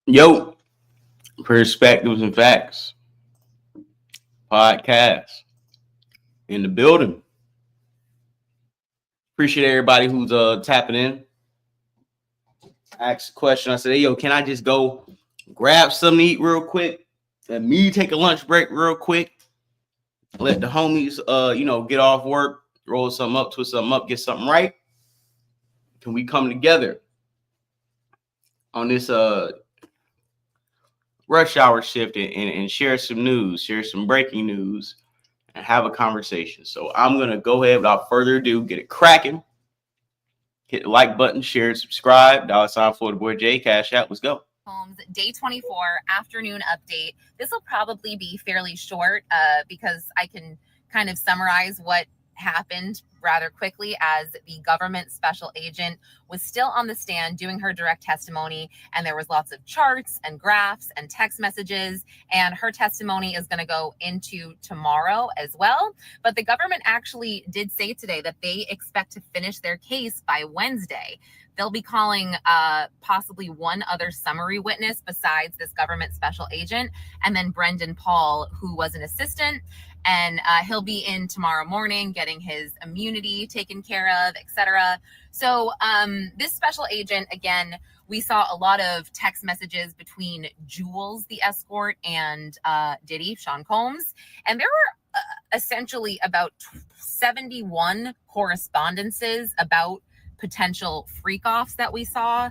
Yo, Perspectives and Facts podcast in the building. Appreciate everybody who's tapping in. I asked a question. I said, hey, yo, can I just go grab something to eat real quick? Let me take a lunch break real quick. Let the homies get off work, roll something up, twist something up, get something right. Can we come together on this rush hour shift and share some news, share some breaking news, and have a conversation? So I'm going to go ahead without further ado, get it cracking. Hit the like button, share, subscribe, $ for the boy J, Cash App. Let's go. Combs, day 24, afternoon update. This will probably be fairly short because I can kind of summarize what happened rather quickly, as the government special agent was still on the stand doing her direct testimony, and there was lots of charts and graphs and text messages, and her testimony is going to go into tomorrow as well. But the government actually did say today that they expect to finish their case by Wednesday. They'll be calling possibly one other summary witness besides this government special agent, and then Brendan Paul, who was an assistant, and he'll be in tomorrow morning getting his immunity taken care of, etc. So this special agent, again, we saw a lot of text messages between Jules, the escort, and Diddy, Sean Combs, and there were essentially about 71 correspondences about potential freak-offs that we saw.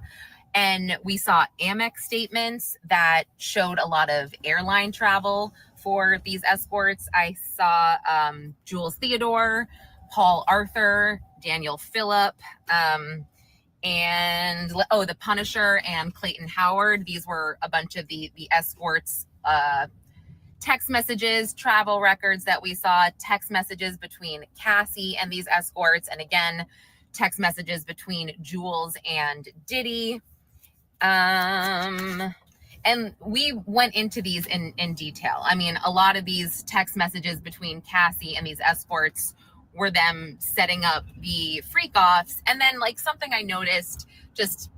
And we saw Amex statements that showed a lot of airline travel for these escorts. I saw Jules Theodore, Paul Arthur, Daniel Phillip, and the Punisher and Clayton Howard. These were a bunch of the escorts text messages, travel records that we saw, text messages between Cassie and these escorts, and again, text messages between Jules and Diddy. And we went into these in detail. I mean, a lot of these text messages between Cassie and these escorts were them setting up the freak-offs. And then, like, something I noticed just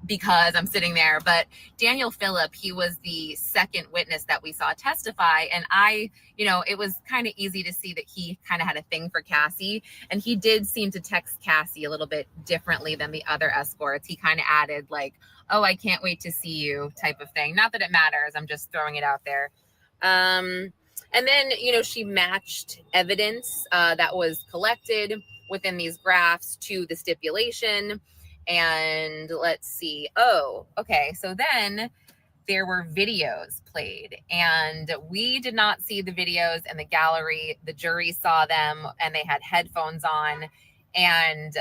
because I'm sitting there, but Daniel Phillip, he was the second witness that we saw testify. And it was kind of easy to see that he kind of had a thing for Cassie. And he did seem to text Cassie a little bit differently than the other escorts. He kind of added like, oh, I can't wait to see you type of thing. Not that it matters. I'm just throwing it out there. And then, she matched evidence that was collected within these graphs to the stipulation. And let's see. Oh, okay. So then there were videos played, and we did not see the videos in the gallery. The jury saw them, and they had headphones on, and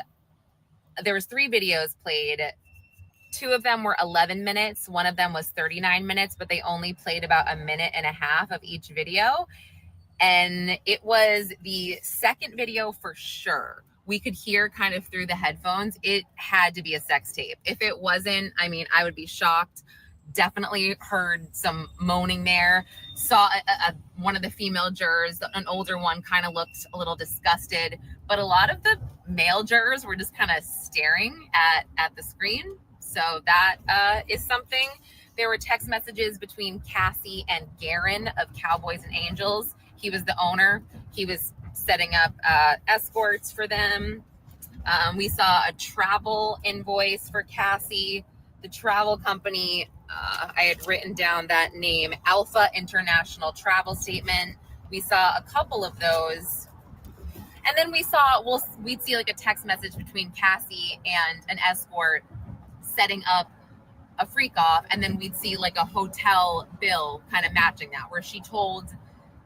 there was 3 videos played. 2 of them were 11 minutes. One of them was 39 minutes, but they only played about a minute and a half of each video. And it was the second video for sure. We could hear kind of through the headphones. It had to be a sex tape. If it wasn't, I mean, I would be shocked. Definitely heard some moaning there. Saw one of the female jurors, an older one, kind of looked a little disgusted. But a lot of the male jurors were just kind of staring at the screen. So that is something. There were text messages between Cassie and Garen of Cowboys and Angels. He was the owner. He was setting up escorts for them. We saw a travel invoice for Cassie. The travel company, I had written down that name, Alpha International Travel Statement. We saw a couple of those. And then we'd see like a text message between Cassie and an escort setting up a freak off. And then we'd see like a hotel bill kind of matching that, where she told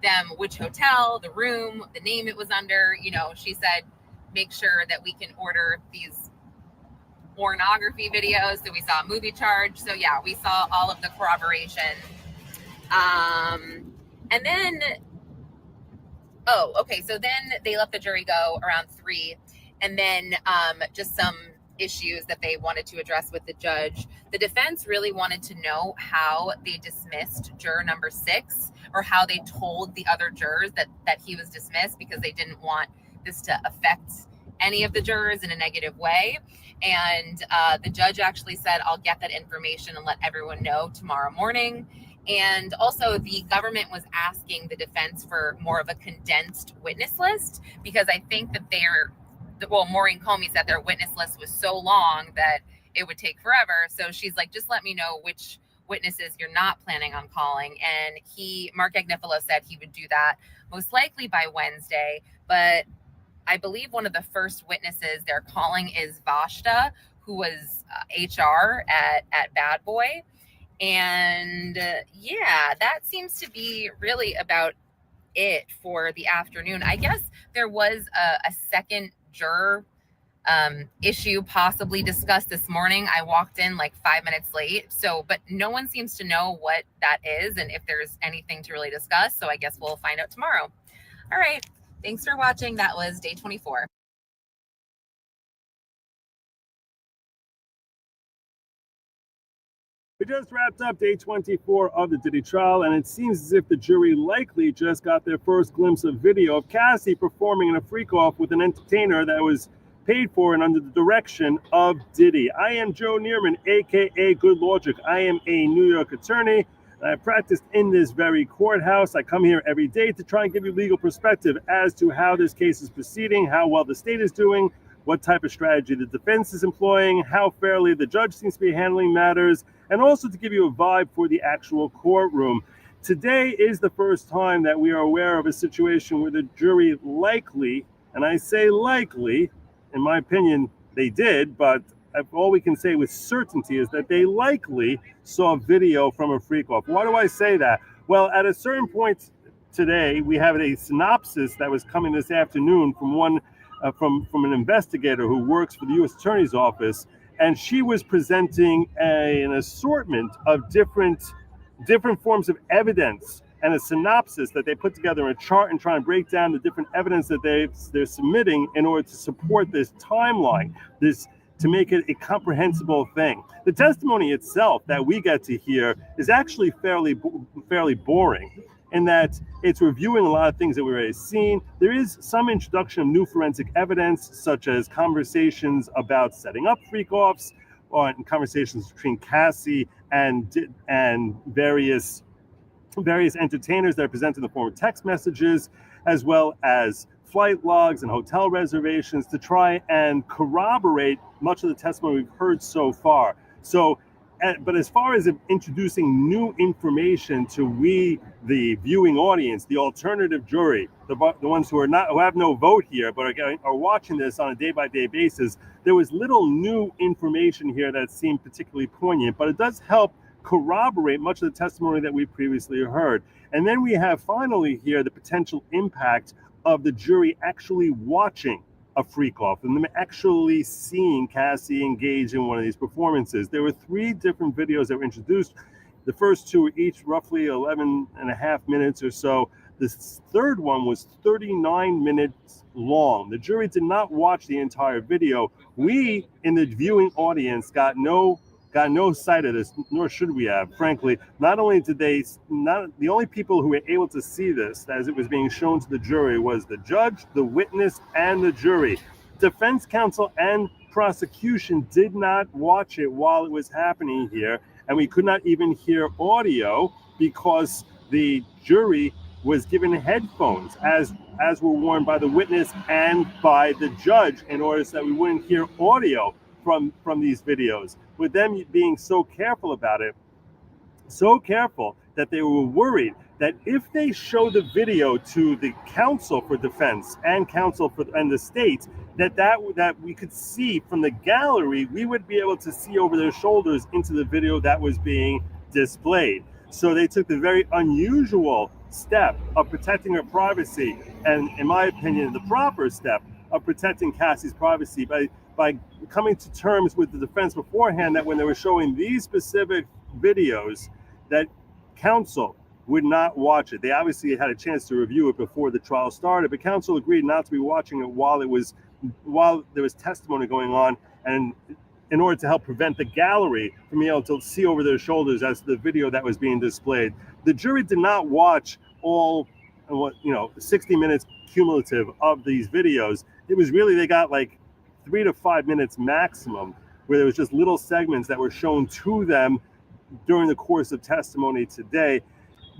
them which hotel, the room, the name it was under. She said, make sure that we can order these pornography videos. So we saw a movie charge. So yeah, we saw all of the corroboration. And then, so then they let the jury go around 3. And then just some issues that they wanted to address with the judge. The defense really wanted to know how they dismissed juror number 6, or how they told the other jurors that he was dismissed, because they didn't want this to affect any of the jurors in a negative way. And the judge actually said, I'll get that information and let everyone know tomorrow morning. And also the government was asking the defense for more of a condensed witness list, because I think that Maureen Comey said their witness list was so long that it would take forever. So she's like, just let me know which witnesses you're not planning on calling. And Mark Agnifilo said he would do that most likely by Wednesday. But I believe one of the first witnesses they're calling is Vashta, who was HR at Bad Boy. And yeah, that seems to be really about it for the afternoon. I guess there was a second juror issue possibly discussed this morning. I walked in like 5 minutes late. But no one seems to know what that is and if there's anything to really discuss. So I guess we'll find out tomorrow. All right. Thanks for watching. That was day 24. We just wrapped up day 24 of the Diddy trial, and it seems as if the jury likely just got their first glimpse of video of Cassie performing in a freak-off with an entertainer that was paid for and under the direction of Diddy. I am Joe Neerman, aka Good Logic. I am a New York attorney, and I practiced in this very courthouse. I come here every day to try and give you legal perspective as to how this case is proceeding, how well the state is doing, what type of strategy the defense is employing, how fairly the judge seems to be handling matters, and also to give you a vibe for the actual courtroom. Today is the first time that we are aware of a situation where the jury likely, and I say likely, in my opinion, they did, but all we can say with certainty is that they likely saw video from a freak-off. Why do I say that? Well, at a certain point today, we have a synopsis that was coming this afternoon from an investigator who works for the U.S. Attorney's Office, and she was presenting an assortment of different forms of evidence and a synopsis that they put together in a chart and try and break down the different evidence that they're submitting in order to support this timeline, to make it a comprehensible thing. The testimony itself that we get to hear is actually fairly boring, in that it's reviewing a lot of things that we've already seen. There is some introduction of new forensic evidence, such as conversations about setting up freak-offs, or conversations between Cassie and various entertainers that are presented in the form of text messages, as well as flight logs and hotel reservations, to try and corroborate much of the testimony we've heard so far. But as far as introducing new information to the viewing audience, the alternative jury, the ones who have no vote here, but are watching this on a day-by-day basis, there was little new information here that seemed particularly poignant, but it does help corroborate much of the testimony that we previously heard. And then we have finally here the potential impact of the jury actually watching a freak-off and them actually seeing Cassie engage in one of these performances. There were 3 different videos that were introduced. The first 2 were each roughly 11 and a half minutes or so. The third one was 39 minutes long. The jury did not watch the entire video. We, in the viewing audience, got no sight of this, nor should we have, frankly. Not only did the only people who were able to see this as it was being shown to the jury was the judge, the witness, and the jury. Defense counsel and prosecution did not watch it while it was happening here, and we could not even hear audio because the jury was given headphones, as were warned by the witness and by the judge, in order so that we wouldn't hear audio from these videos. With them being so careful about it, so careful that they were worried that if they show the video to the counsel for defense and and the state, that we could see from the gallery, we would be able to see over their shoulders into the video that was being displayed. So they took the very unusual step of protecting her privacy, and in my opinion, the proper step of protecting Cassie's privacy by coming to terms with the defense beforehand that when they were showing these specific videos, that counsel would not watch it. They obviously had a chance to review it before the trial started, but counsel agreed not to be watching it while there was testimony going on, and in order to help prevent the gallery from being able to see over their shoulders as to the video that was being displayed. The jury did not watch all 60 minutes cumulative of these videos. It was really, they got like 3 to 5 minutes maximum, where there was just little segments that were shown to them during the course of testimony today.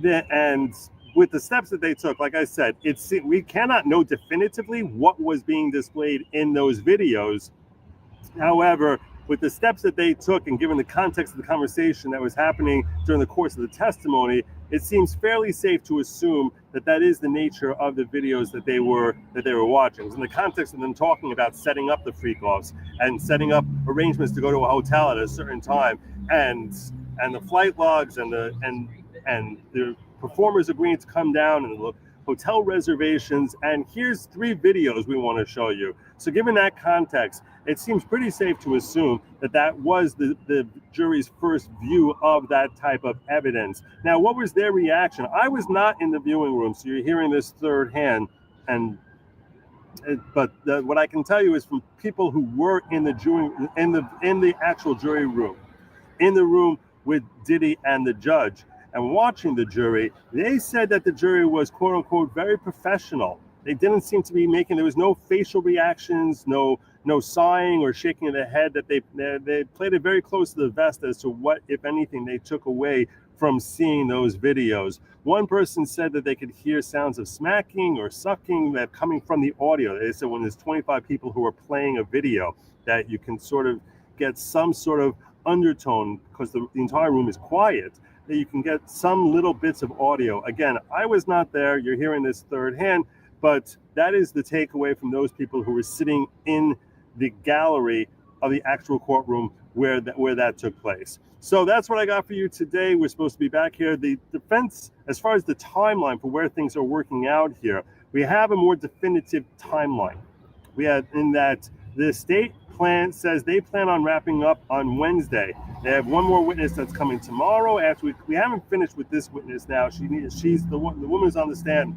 And with the steps that they took, like I said, we cannot know definitively what was being displayed in those videos. However, with the steps that they took and given the context of the conversation that was happening during the course of the testimony, it seems fairly safe to assume that that is the nature of the videos that they were watching. In the context of them talking about setting up the freak-offs and setting up arrangements to go to a hotel at a certain time, and the flight logs and the performers agreeing to come down and the hotel reservations. And here's 3 videos we want to show you. So given that context, it seems pretty safe to assume that that was the jury's first view of that type of evidence. Now, what was their reaction? I was not in the viewing room, so you're hearing this third hand. But what I can tell you is from people who were in the actual jury room, in the room with Diddy and the judge, and watching the jury, they said that the jury was, quote unquote, very professional. They didn't seem to be there was no facial reactions, no sighing or shaking of the head. That they played it very close to the vest as to what, if anything, they took away from seeing those videos. One person said that they could hear sounds of smacking or sucking that coming from the audio. They said when there's 25 people who are playing a video, that you can sort of get some sort of undertone, because the entire room is quiet, that you can get some little bits of audio. Again, I was not there. You're hearing this third hand, but that is the takeaway from those people who were sitting in the gallery of the actual courtroom where that took place. So that's what I got for you today. We're supposed to be back here. The defense, as far as the timeline for where things are working out here, we have a more definitive timeline. We had in that the state says they plan on wrapping up on Wednesday. They have one more witness that's coming tomorrow. After we haven't finished with this witness now. She's the woman's on the stand,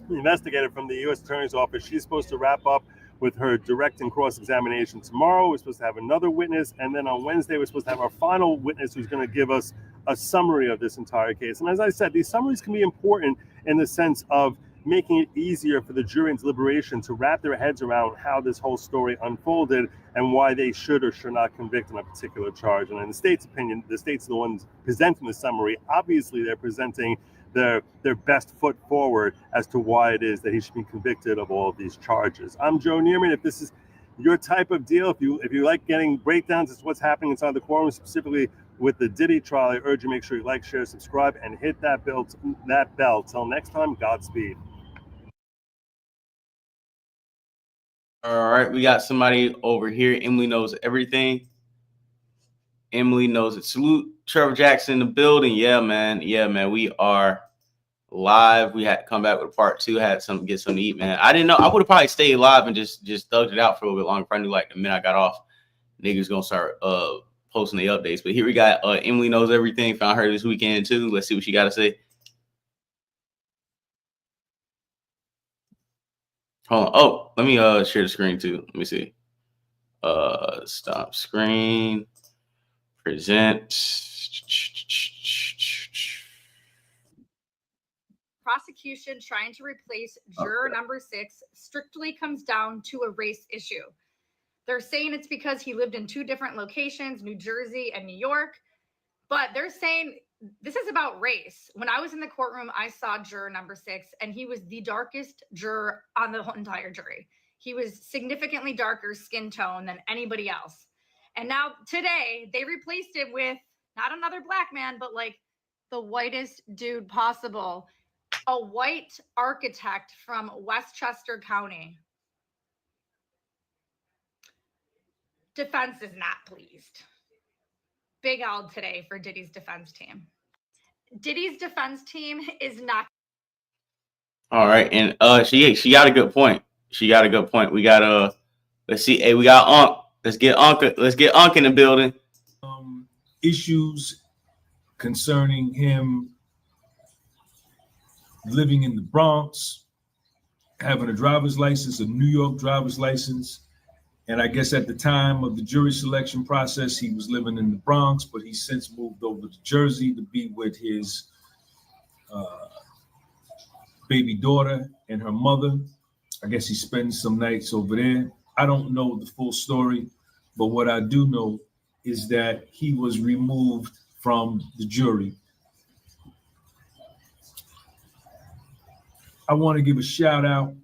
the investigator from the U.S. Attorney's Office. She's supposed to wrap up with her direct and cross-examination tomorrow. We're supposed to have another witness, and then on Wednesday we're supposed to have our final witness who's going to give us a summary of this entire case. And as I said, these summaries can be important in the sense of making it easier for the jury in deliberation to wrap their heads around how this whole story unfolded and why they should or should not convict on a particular charge. And in the state's opinion, the state's the ones presenting the summary. Obviously, they're presenting their best foot forward as to why it is that he should be convicted of all of these charges. I'm Joe Neerman. If this is your type of deal, if you like getting breakdowns as to what's happening inside the courtroom, specifically with the Diddy trial, I urge you to make sure you like, share, subscribe, and hit that bell. Till next time, Godspeed. All right, we got somebody over here. Emily knows everything. Emily knows it. Salute Trevor Jackson in the building. Yeah, man. We are live. We had to come back with part 2. Had something get something to eat, man. I didn't know. I would have probably stayed live and just thugged it out for a little bit longer. If I knew like the minute I got off, niggas gonna start posting the updates. But here we got Emily knows everything. Found her this weekend too. Let's see what she got to say. Hold on. Oh, let me share the screen too. Let me see. Stop screen. Present. Prosecution trying to replace juror number 6 strictly comes down to a race issue. They're saying it's because he lived in 2 different locations, New Jersey and New York, but they're saying this is about race. When I was in the courtroom, I saw juror number 6, and he was the darkest juror on the entire jury. He was significantly darker skin tone than anybody else. And now today they replaced him with not another black man, but like the whitest dude possible, a white architect from Westchester County. Defense is not pleased. Big L today for Diddy's defense team. Diddy's defense team is not. All right, and she got a good point. We got let's see. Hey, we got Unc. Let's get Unc in the building. Issues concerning him living in the Bronx, having a driver's license, a New York driver's license. And I guess at the time of the jury selection process, he was living in the Bronx, but he's since moved over to Jersey to be with his baby daughter and her mother. I guess he spends some nights over there. I don't know the full story, but what I do know is that he was removed from the jury. I want to give a shout out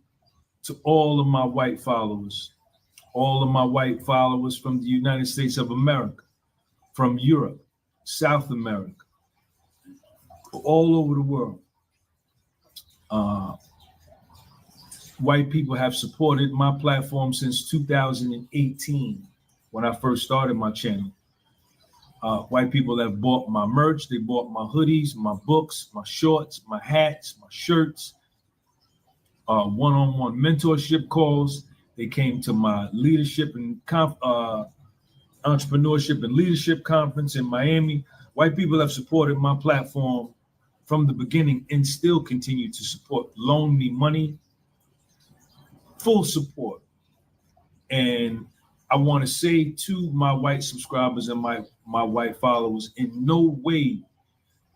to all of my white followers from the United States of America, from Europe, South America, all over the world. White people have supported my platform since 2018, when I first started my channel. White people have bought my merch, they bought my hoodies, my books, my shorts, my hats, my shirts, one-on-one mentorship calls. They came to my leadership and entrepreneurship and leadership conference in Miami. White people have supported my platform from the beginning and still continue to support, loan me money, full support. And I want to say to my white subscribers and my white followers, in no way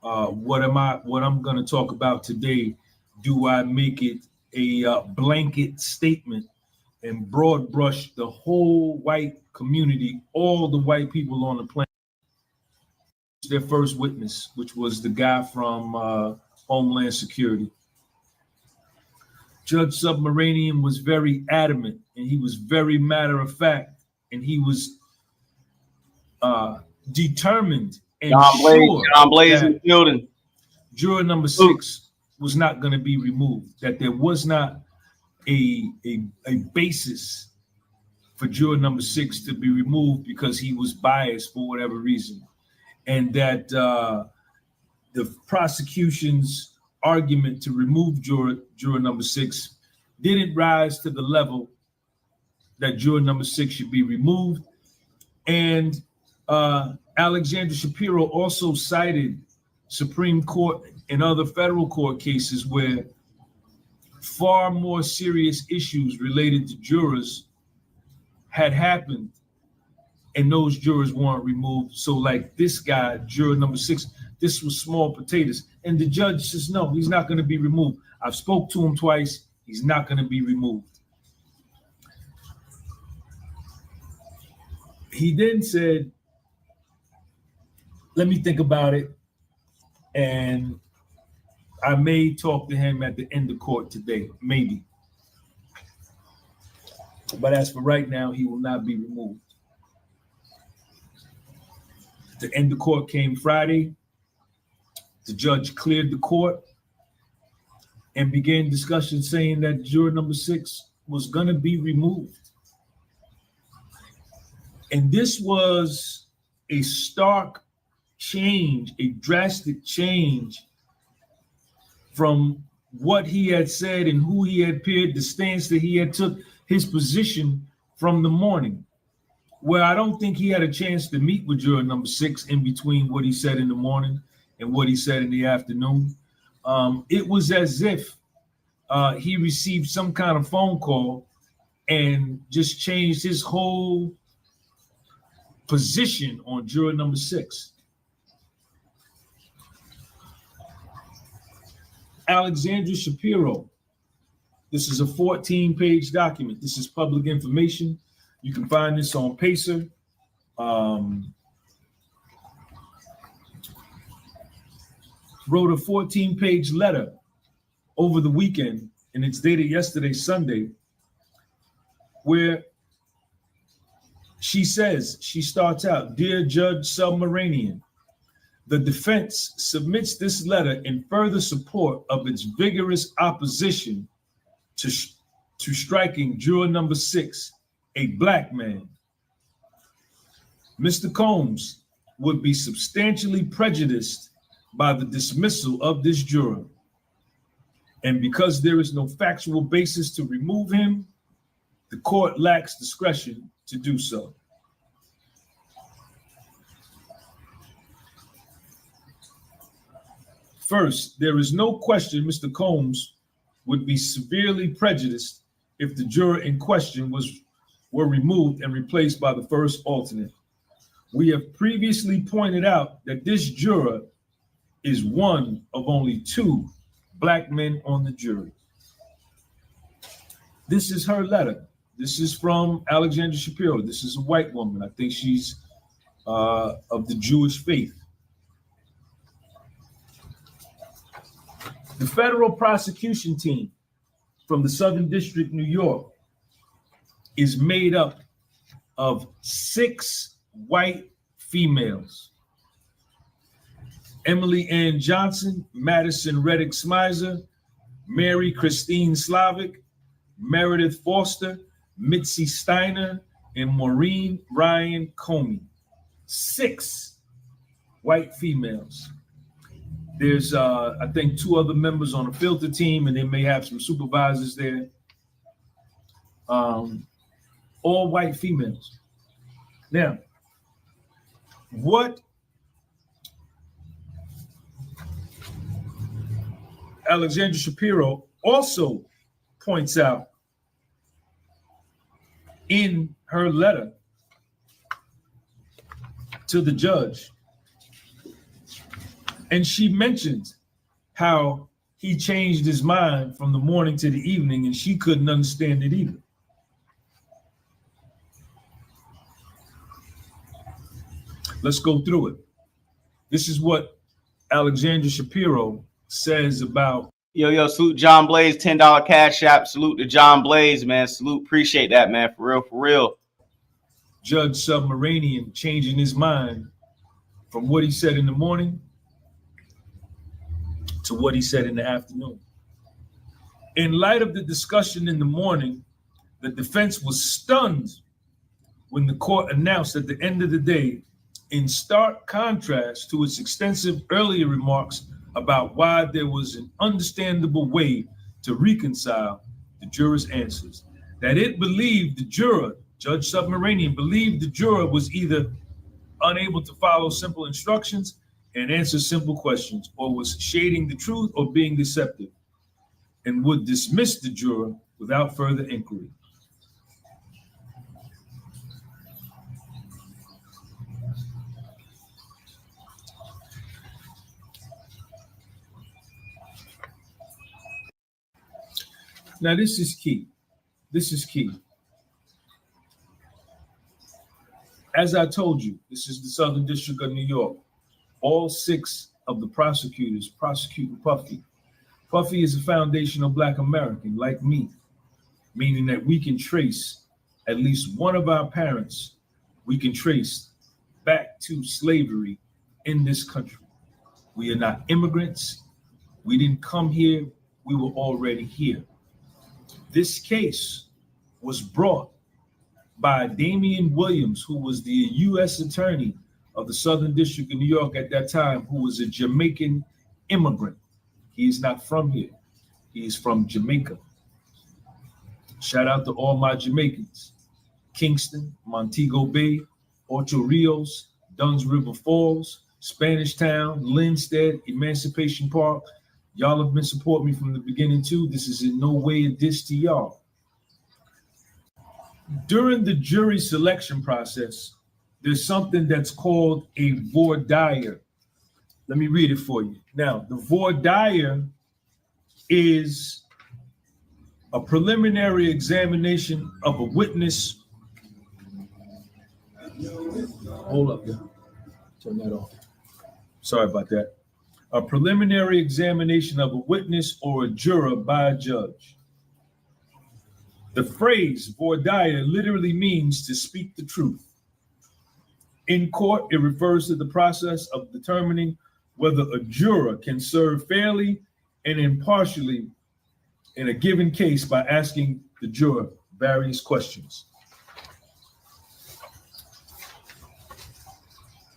what I'm going to talk about today do I make it a blanket statement and broad brush the whole white community, all the white people on the planet. Their first witness, which was the guy from Homeland Security. Judge Submaranian was very adamant, and he was very matter of fact, and he was determined and sure John Blaze in the building. Juror number 6 was not going to be removed, that there was not a basis for juror number 6 to be removed because he was biased for whatever reason, and that the prosecution's argument to remove juror number 6 didn't rise to the level that juror number 6 should be removed. And Alexandra Shapiro also cited Supreme Court and other federal court cases where far more serious issues related to jurors had happened and those jurors weren't removed. So like this guy, juror number 6, this was small potatoes. And the judge says, no, he's not going to be removed. I've spoke to him twice. He's not going to be removed. He then said, let me think about it. And I may talk to him at the end of court today, maybe. But as for right now, he will not be removed. The end of court came Friday. The judge cleared the court and began discussion saying that juror number 6 was going to be removed. And this was a stark change, a drastic change from what he had said and who he had appeared, the stance that he had took, his position from the morning, where I don't think he had a chance to meet with juror number 6 in between what he said in the morning and what he said in the afternoon. It was as if he received some kind of phone call and just changed his whole position on juror number 6. Alexandra Shapiro. This is a 14-page document. This is public information. You can find this on Pacer. Wrote a 14-page letter over the weekend, and it's dated yesterday, Sunday, where she says, she starts out, Dear Judge Submaranian, the defense submits this letter in further support of its vigorous opposition to striking juror number 6, a black man. Mr. Combs would be substantially prejudiced by the dismissal of this juror. And because there is no factual basis to remove him, the court lacks discretion to do so. First, there is no question Mr. Combs would be severely prejudiced if the juror in question were removed and replaced by the first alternate. We have previously pointed out that this juror is one of only 2 black men on the jury. This is her letter. This is from Alexandra Shapiro. This is a white woman. I think she's of the Jewish faith. The federal prosecution team from the Southern District, New York, is made up of 6 white females. Emily Ann Johnson, Madison Reddick Smizer, Mary Christine Slavic, Meredith Foster, Mitzi Steiner, and Maureen Ryan Comey. 6 white females. There's, I think, 2 other members on the filter team, and they may have some supervisors there. All white females. Now, what Alexandra Shapiro also points out in her letter to the judge, and she mentions how he changed his mind from the morning to the evening, and she couldn't understand it either. Let's go through it. This is what Alexandra Shapiro says about. Yo, salute John Blaze, $10 cash app. Salute to John Blaze, man. Salute, appreciate that, man. For real, for real. Judge Submaranian changing his mind from what he said in the morning to what he said in the afternoon. In light of the discussion in the morning, the defense was stunned when the court announced at the end of the day, in stark contrast to its extensive earlier remarks about why there was an understandable way to reconcile the jurors' answers, that it believed the juror, Judge Submaranian, believed the juror was either unable to follow simple instructions and answer simple questions, or was shading the truth or being deceptive, and would dismiss the juror without further inquiry. Now, this is key. This is key. As I told you, this is the Southern District of New York. All 6 of the prosecutors prosecuting Puffy. Puffy is a foundational Black American like me, meaning that we can trace at least one of our parents, we can trace back to slavery in this country. We are not immigrants. We didn't come here. We were already here. This case was brought by Damian Williams, who was the U.S. attorney of the Southern District of New York at that time, who was a Jamaican immigrant. He is not from here. He is from Jamaica. Shout out to all my Jamaicans. Kingston, Montego Bay, Ocho Rios, Dunn's River Falls, Spanish Town, Linstead, Emancipation Park. Y'all have been supporting me from the beginning too. This is in no way a diss to y'all. During the jury selection process, there's something that's called a voir dire. Let me read it for you. Now, the voir dire is a preliminary examination of a witness. Hold up, yeah. Turn that off. Sorry about that. A preliminary examination of a witness or a juror by a judge. The phrase voir dire literally means to speak the truth. In court, it refers to the process of determining whether a juror can serve fairly and impartially in a given case by asking the juror various questions.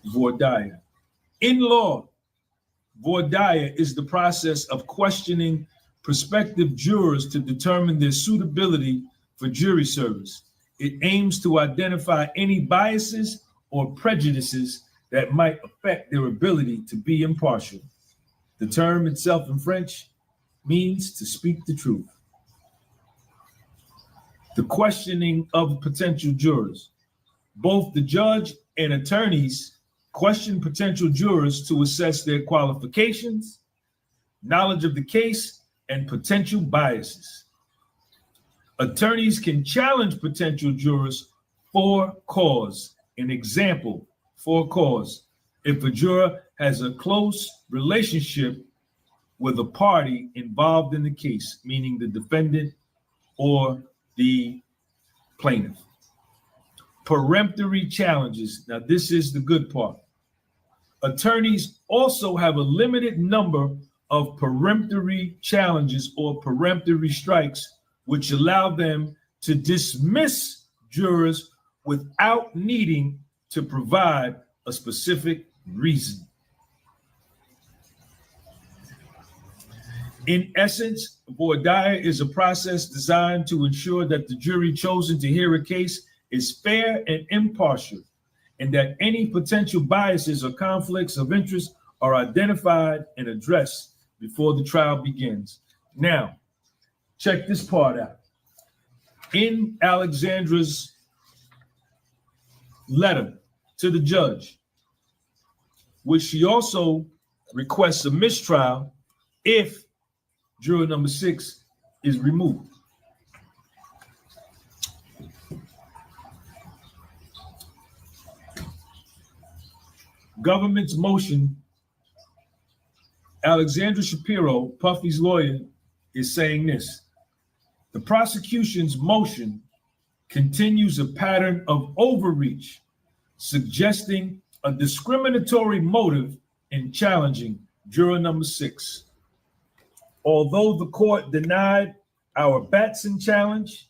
Voir dire. In law, voir dire is the process of questioning prospective jurors to determine their suitability for jury service. It aims to identify any biases or prejudices that might affect their ability to be impartial. The term itself in French means to speak the truth. The questioning of potential jurors. Both the judge and attorneys question potential jurors to assess their qualifications, knowledge of the case, and potential biases. Attorneys can challenge potential jurors for cause. An example, for cause. If a juror has a close relationship with a party involved in the case, meaning the defendant or the plaintiff. Peremptory challenges. Now, this is the good part. Attorneys also have a limited number of peremptory challenges or peremptory strikes, which allow them to dismiss jurors without needing to provide a specific reason. In essence, voir dire is a process designed to ensure that the jury chosen to hear a case is fair and impartial, and that any potential biases or conflicts of interest are identified and addressed before the trial begins. Now, check this part out. In Alexandra's letter to the judge, which she also requests a mistrial if juror number 6 is removed. Government's motion, Alexandra Shapiro, Puffy's lawyer, is saying this. The prosecution's motion continues a pattern of overreach, suggesting a discriminatory motive in challenging juror number 6. Although the court denied our Batson challenge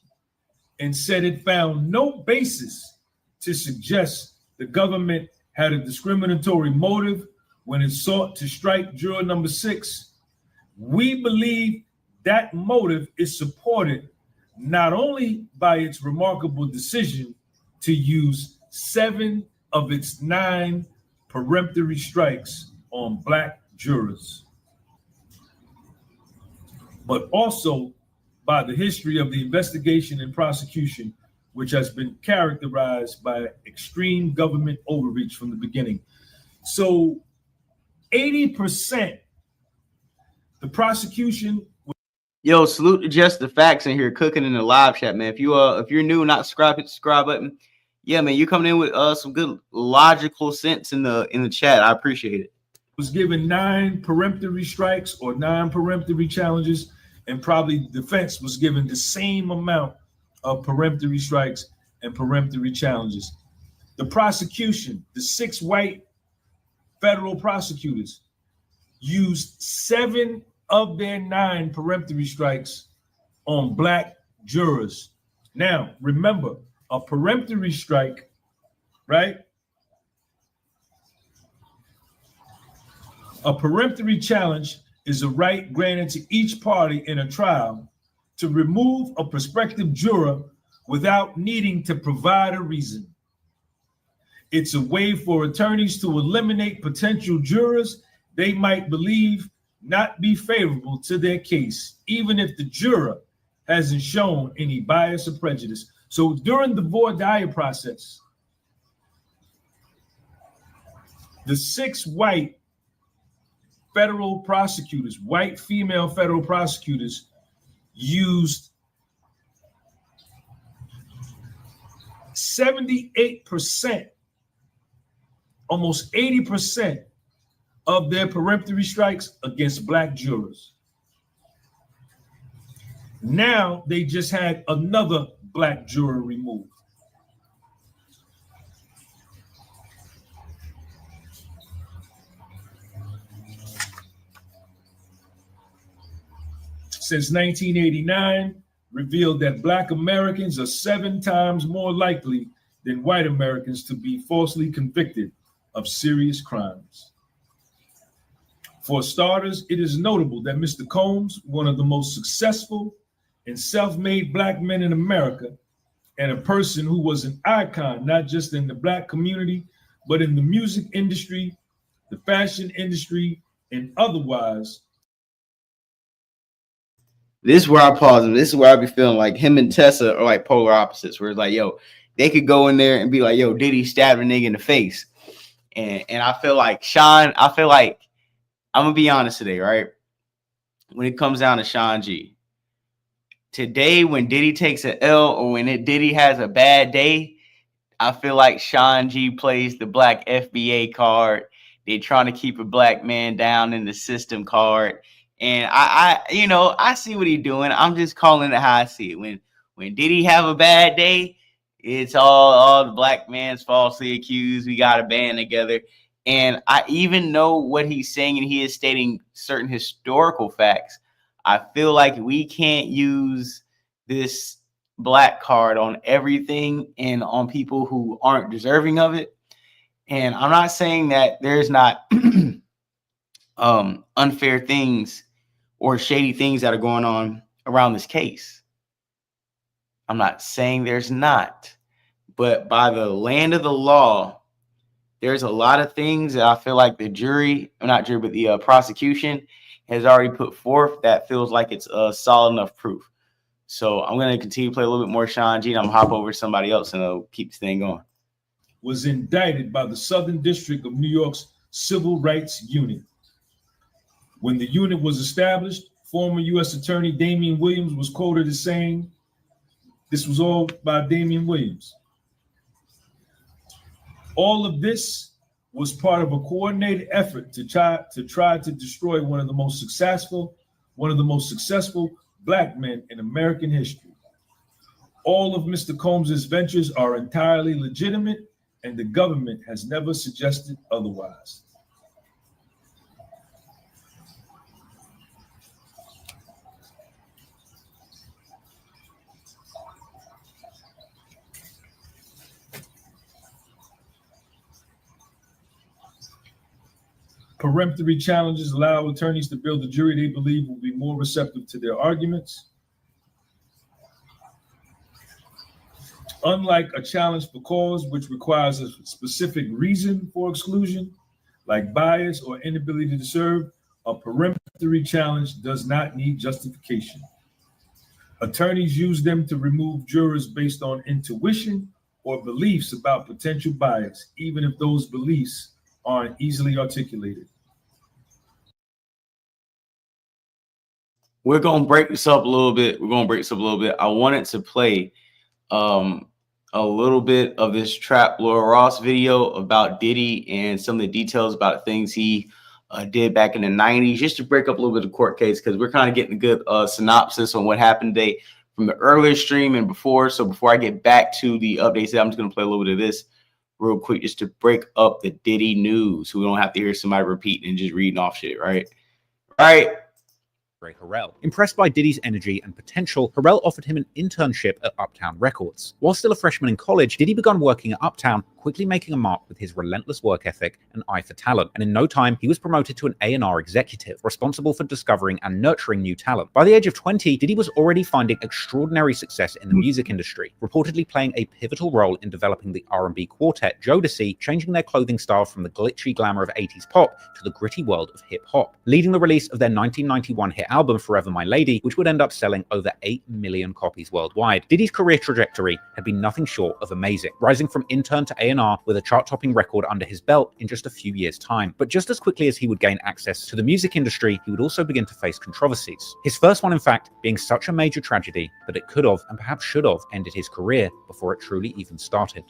and said it found no basis to suggest the government had a discriminatory motive when it sought to strike juror number 6, we believe that motive is supported not only by its remarkable decision to use 7 of its 9 peremptory strikes on Black jurors, but also by the history of the investigation and prosecution, which has been characterized by extreme government overreach from the beginning. So 80%, the prosecution. Yo, salute to Just the Facts in here cooking in the live chat, man. If you're new, not subscribed, hit the subscribe button. Yeah, man, you coming in with some good logical sense in the chat. I appreciate it. Was given 9 peremptory strikes or 9 peremptory challenges, and probably defense was given the same amount of peremptory strikes and peremptory challenges. The prosecution, the 6 white federal prosecutors, used 7 of their 9 peremptory strikes on Black jurors. Now, remember, a peremptory strike, right? A peremptory challenge is a right granted to each party in a trial to remove a prospective juror without needing to provide a reason. It's a way for attorneys to eliminate potential jurors they might believe not be favorable to their case, even if the juror hasn't shown any bias or prejudice. So during the voir dire process, the 6 white federal prosecutors, white female federal prosecutors, used 78%, almost 80% of their peremptory strikes against Black jurors. Now they just had another Black juror removed. Since 1989, revealed that Black Americans are 7 times more likely than white Americans to be falsely convicted of serious crimes. For starters, it is notable that Mr. Combs, one of the most successful and self-made Black men in America, and a person who was an icon, not just in the Black community, but in the music industry, the fashion industry, and otherwise. This is where I pause, and this is where I be feeling like him and Tessa are like polar opposites, where it's like, yo, they could go in there and be like, yo, Diddy stabbed a nigga in the face. And I feel like Sean, I'm gonna be honest today, right? When it comes down to Sean G, today when Diddy takes an L or when Diddy has a bad day, I feel like Sean G plays the black FBA card. They're trying to keep a black man down in the system card. And I see what he's doing. I'm just calling it how I see it. When Diddy have a bad day, it's all the black man's falsely accused. We got a band together. And I even know what he's saying, and he is stating certain historical facts. I feel like we can't use this black card on everything and on people who aren't deserving of it. And I'm not saying that there's not unfair things or shady things that are going on around this case. I'm not saying there's not, but by the land of the law, there's a lot of things that I feel like the the prosecution has already put forth that feels like it's solid enough proof. So I'm going to continue to play a little bit more Sean G, and I'm going to hop over to somebody else and I'll keep this thing going. Was indicted by the Southern District of New York's Civil Rights Unit. When the unit was established, former U.S. Attorney Damian Williams was quoted as saying, this was all by Damian Williams. All of this was part of a coordinated effort to try to destroy one of the most successful black men in American history. All of Mr. Combs' ventures are entirely legitimate, and the government has never suggested otherwise. Peremptory challenges allow attorneys to build a jury they believe will be more receptive to their arguments. Unlike a challenge for cause, which requires a specific reason for exclusion, like bias or inability to serve, a peremptory challenge does not need justification. Attorneys use them to remove jurors based on intuition or beliefs about potential bias, even if those beliefs aren't easily articulated. We're going to break this up a little bit. I wanted to play a little bit of this Trap Laura Ross video about Diddy and some of the details about things he did back in the 90s, just to break up a little bit of the court case, because we're kind of getting a good synopsis on what happened today from the earlier stream and before. So before I get back to the updates, I'm just going to play a little bit of this real quick just to break up the Diddy news, so we don't have to hear somebody repeating and just reading off shit, right? All right. Harrell. Impressed by Diddy's energy and potential, Harrell offered him an internship at Uptown Records. While still a freshman in college, Diddy began working at Uptown, quickly making a mark with his relentless work ethic and eye for talent. And in no time, he was promoted to an A&R executive, responsible for discovering and nurturing new talent. By the age of 20, Diddy was already finding extraordinary success in the music industry, reportedly playing a pivotal role in developing the R&B quartet Jodeci, changing their clothing style from the glitchy glamour of 80s pop to the gritty world of hip-hop, leading the release of their 1991 hit album Forever My Lady, which would end up selling over 8 million copies worldwide. Diddy's career trajectory had been nothing short of amazing, rising from intern to A&R with a chart-topping record under his belt in just a few years' time. But just as quickly as he would gain access to the music industry, he would also begin to face controversies. His first one, in fact, being such a major tragedy that it could have, and perhaps should have, ended his career before it truly even started.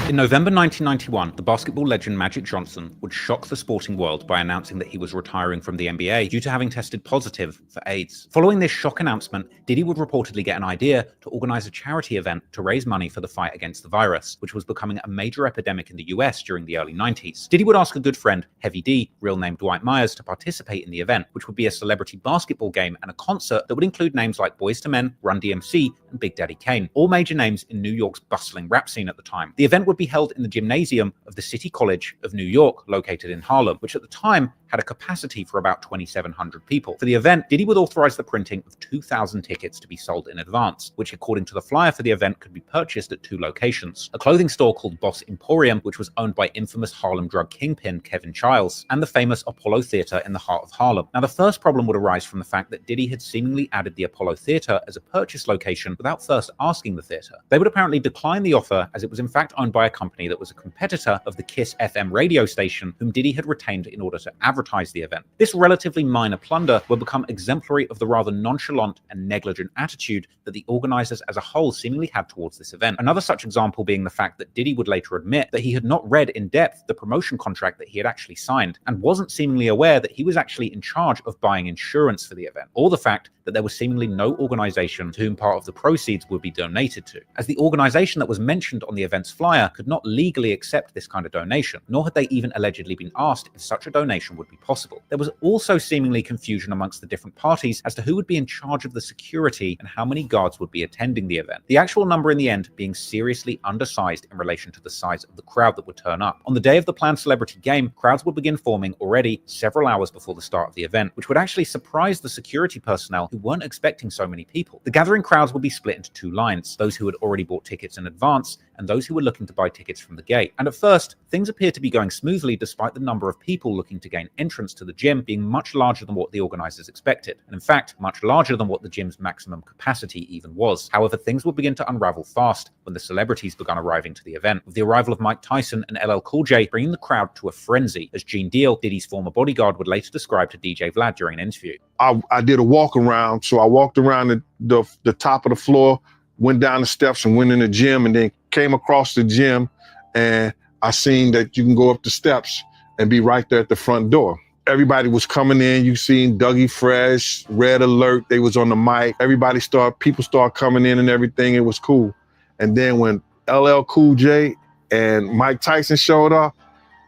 In November 1991, the basketball legend Magic Johnson would shock the sporting world by announcing that he was retiring from the NBA due to having tested positive for AIDS. Following this shock announcement, Diddy would reportedly get an idea to organize a charity event to raise money for the fight against the virus, which was becoming a major epidemic in the US during the early 90s. Diddy would ask a good friend, Heavy D, real name Dwight Myers, to participate in the event, which would be a celebrity basketball game and a concert that would include names like Boyz II Men, Run DMC, and Big Daddy Kane, all major names in New York's bustling rap scene at the time. The event would be held in the gymnasium of the City College of New York, located in Harlem, which at the time had a capacity for about 2,700 people. For the event, Diddy would authorize the printing of 2,000 tickets to be sold in advance, which according to the flyer for the event could be purchased at 2 locations: a clothing store called Boss Emporium, which was owned by infamous Harlem drug kingpin Kevin Childs, and the famous Apollo Theater in the heart of Harlem. Now, the first problem would arise from the fact that Diddy had seemingly added the Apollo Theater as a purchase location without first asking the theater. They would apparently decline the offer, as it was in fact owned by by a company that was a competitor of the KISS FM radio station, whom Diddy had retained in order to advertise the event. This relatively minor plunder would become exemplary of the rather nonchalant and negligent attitude that the organizers as a whole seemingly had towards this event. Another such example being the fact that Diddy would later admit that he had not read in depth the promotion contract that he had actually signed, and wasn't seemingly aware that he was actually in charge of buying insurance for the event, or the fact that there was seemingly no organization to whom part of the proceeds would be donated to, as the organization that was mentioned on the event's flyer could not legally accept this kind of donation, nor had they even allegedly been asked if such a donation would be possible. There was also seemingly confusion amongst the different parties as to who would be in charge of the security and how many guards would be attending the event, the actual number in the end being seriously undersized in relation to the size of the crowd that would turn up. On the day of the planned celebrity game, crowds would begin forming already several hours before the start of the event, which would actually surprise the security personnel who weren't expecting so many people. The gathering crowds would be split into two lines, those who had already bought tickets in advance and those who were looking to buy tickets from the gate. And at first, things appeared to be going smoothly despite the number of people looking to gain entrance to the gym being much larger than what the organizers expected, and in fact, much larger than what the gym's maximum capacity even was. However, things would begin to unravel fast when the celebrities began arriving to the event, with the arrival of Mike Tyson and LL Cool J bringing the crowd to a frenzy, as Gene Deal, Diddy's former bodyguard, would later describe to DJ Vlad during an interview. I did a walk around, so I walked around the top of the floor, went down the steps and went in the gym, and then came across the gym, and I seen that you can go up the steps and be right there at the front door. Everybody was coming in. You seen Dougie Fresh, Red Alert, they was on the mic. People started coming in and everything. It was cool. And then when LL Cool J and Mike Tyson showed up,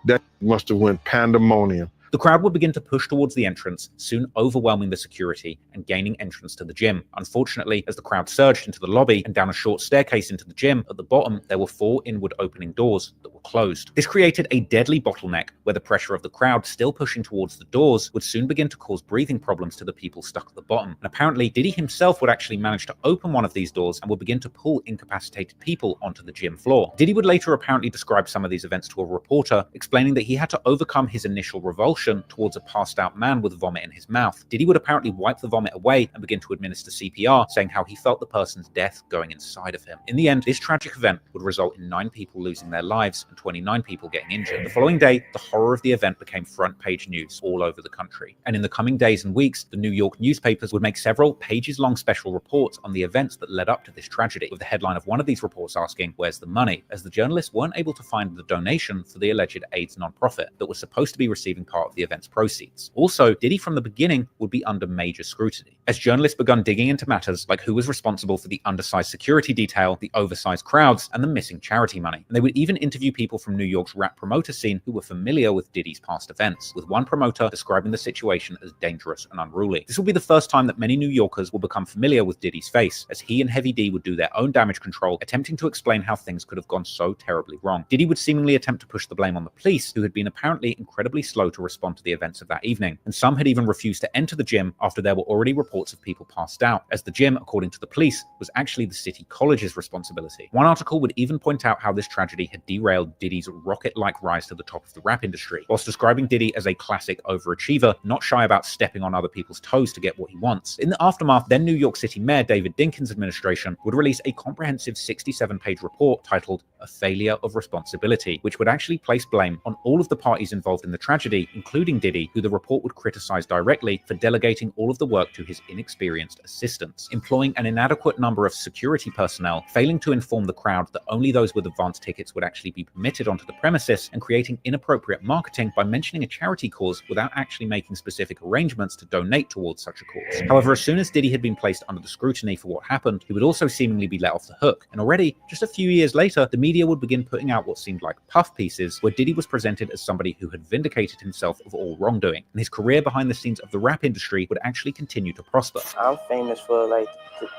that must have went pandemonium. The crowd would begin to push towards the entrance, soon overwhelming the security and gaining entrance to the gym. Unfortunately, as the crowd surged into the lobby and down a short staircase into the gym, at the bottom there were 4 inward opening doors that were closed. This created a deadly bottleneck where the pressure of the crowd still pushing towards the doors would soon begin to cause breathing problems to the people stuck at the bottom. And apparently, Diddy himself would actually manage to open one of these doors and would begin to pull incapacitated people onto the gym floor. Diddy would later apparently describe some of these events to a reporter, explaining that he had to overcome his initial revulsion towards a passed out man with vomit in his mouth. Diddy would apparently wipe the vomit away and begin to administer CPR, saying how he felt the person's death going inside of him. In the end, this tragic event would result in 9 people losing their lives and 29 people getting injured. The following day, the horror of the event became front page news all over the country. And in the coming days and weeks, the New York newspapers would make several pages-long special reports on the events that led up to this tragedy, with the headline of one of these reports asking, "Where's the money?" as the journalists weren't able to find the donation for the alleged AIDS nonprofit that was supposed to be receiving part of the event's proceeds. Also, Diddy from the beginning would be under major scrutiny, as journalists begun digging into matters like who was responsible for the undersized security detail, the oversized crowds, and the missing charity money. And they would even interview people from New York's rap promoter scene who were familiar with Diddy's past events, with one promoter describing the situation as dangerous and unruly. This will be the first time that many New Yorkers will become familiar with Diddy's face, as he and Heavy D would do their own damage control, attempting to explain how things could have gone so terribly wrong. Diddy would seemingly attempt to push the blame on the police, who had been apparently incredibly slow to respond to the events of that evening, and some had even refused to enter the gym after there were already reports of people passed out, as the gym, according to the police, was actually the city college's responsibility. One article would even point out how this tragedy had derailed Diddy's rocket-like rise to the top of the rap industry, whilst describing Diddy as a classic overachiever, not shy about stepping on other people's toes to get what he wants. In the aftermath, then New York City Mayor David Dinkins' administration would release a comprehensive 67-page report titled "A Failure of Responsibility," which would actually place blame on all of the parties involved in the tragedy, including Diddy, who the report would criticize directly for delegating all of the work to his inexperienced assistants, employing an inadequate number of security personnel, failing to inform the crowd that only those with advance tickets would actually be permitted onto the premises, and creating inappropriate marketing by mentioning a charity cause without actually making specific arrangements to donate towards such a cause. However, as soon as Diddy had been placed under the scrutiny for what happened, he would also seemingly be let off the hook. And already, just a few years later, the media would begin putting out what seemed like puff pieces, where Diddy was presented as somebody who had vindicated himself of all wrongdoing, and his career behind the scenes of the rap industry would actually continue to prosper. I'm famous for like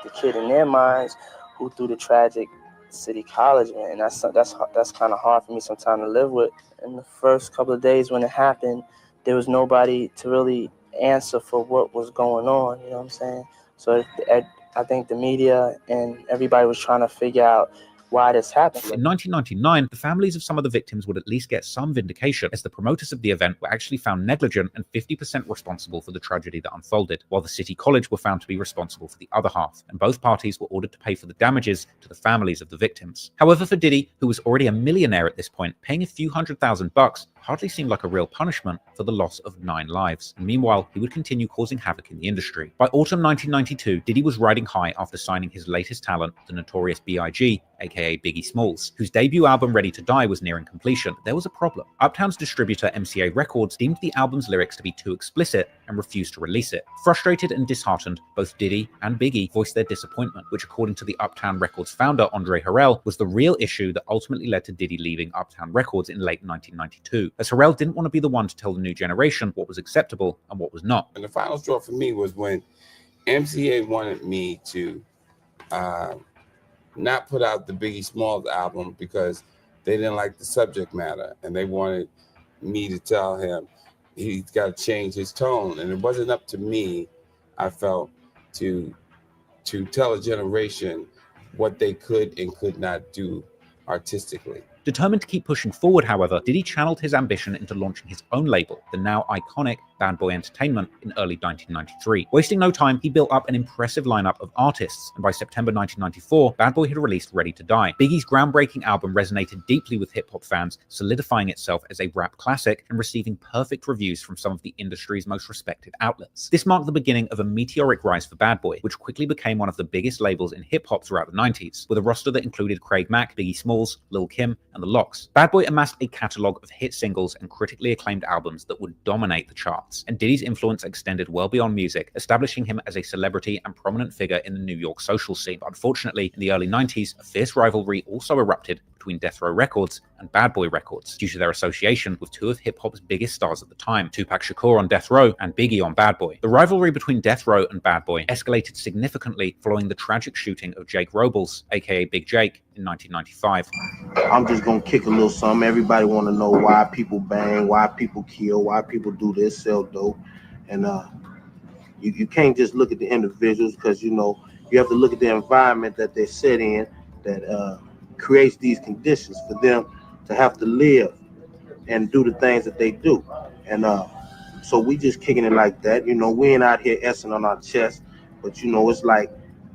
the kid in their minds who threw the tragic city college, and that's kind of hard for me sometimes to live with. In the first couple of days when it happened, there was nobody to really answer for what was going on, you know what I'm saying? So I think the media and everybody was trying to figure out why this happened. In 1999, the families of some of the victims would at least get some vindication, as the promoters of the event were actually found negligent and 50% responsible for the tragedy that unfolded, while the City College were found to be responsible for the other half, and both parties were ordered to pay for the damages to the families of the victims. However, for Diddy, who was already a millionaire at this point, paying a few $100,000 hardly seemed like a real punishment for the loss of 9 lives. And meanwhile, he would continue causing havoc in the industry. By autumn 1992, Diddy was riding high after signing his latest talent, the notorious B.I.G., aka Biggie Smalls, whose debut album Ready to Die was nearing completion. But there was a problem. Uptown's distributor MCA Records deemed the album's lyrics to be too explicit and refused to release it. Frustrated and disheartened, both Diddy and Biggie voiced their disappointment, which according to the Uptown Records founder Andre Harrell was the real issue that ultimately led to Diddy leaving Uptown Records in late 1992, as Harrell didn't want to be the one to tell the new generation what was acceptable and what was not. And the final straw for me was when MCA wanted me to not put out the Biggie Smalls album because they didn't like the subject matter, and they wanted me to tell him he's got to change his tone. And it wasn't up to me, I felt, to tell a generation what they could and could not do artistically. Determined to keep pushing forward, however, Diddy channeled his ambition into launching his own label, the now iconic Bad Boy Entertainment, in early 1993. Wasting no time, he built up an impressive lineup of artists, and by September 1994, Bad Boy had released Ready to Die. Biggie's groundbreaking album resonated deeply with hip-hop fans, solidifying itself as a rap classic and receiving perfect reviews from some of the industry's most respected outlets. This marked the beginning of a meteoric rise for Bad Boy, which quickly became one of the biggest labels in hip-hop throughout the 90s, with a roster that included Craig Mack, Biggie Smalls, Lil' Kim, and The Lox. Bad Boy amassed a catalogue of hit singles and critically acclaimed albums that would dominate the charts, and Diddy's influence extended well beyond music, establishing him as a celebrity and prominent figure in the New York social scene. But unfortunately, in the early 90s, a fierce rivalry also erupted between Death Row Records and Bad Boy Records, due to their association with two of hip-hop's biggest stars at the time, Tupac Shakur on Death Row and Biggie on Bad Boy. The rivalry between Death Row and Bad Boy escalated significantly following the tragic shooting of Jake Robles, aka Big Jake, in 1995. I'm just gonna kick a little something. Everybody want to know why people bang, why people kill, why people do this, sell dope, and you can't just look at the individuals, because you have to look at the environment that they're set in that creates these conditions for them to have to live and do the things that they do. And so we just kicking it like that. We ain't out here essing on our chest, but it's like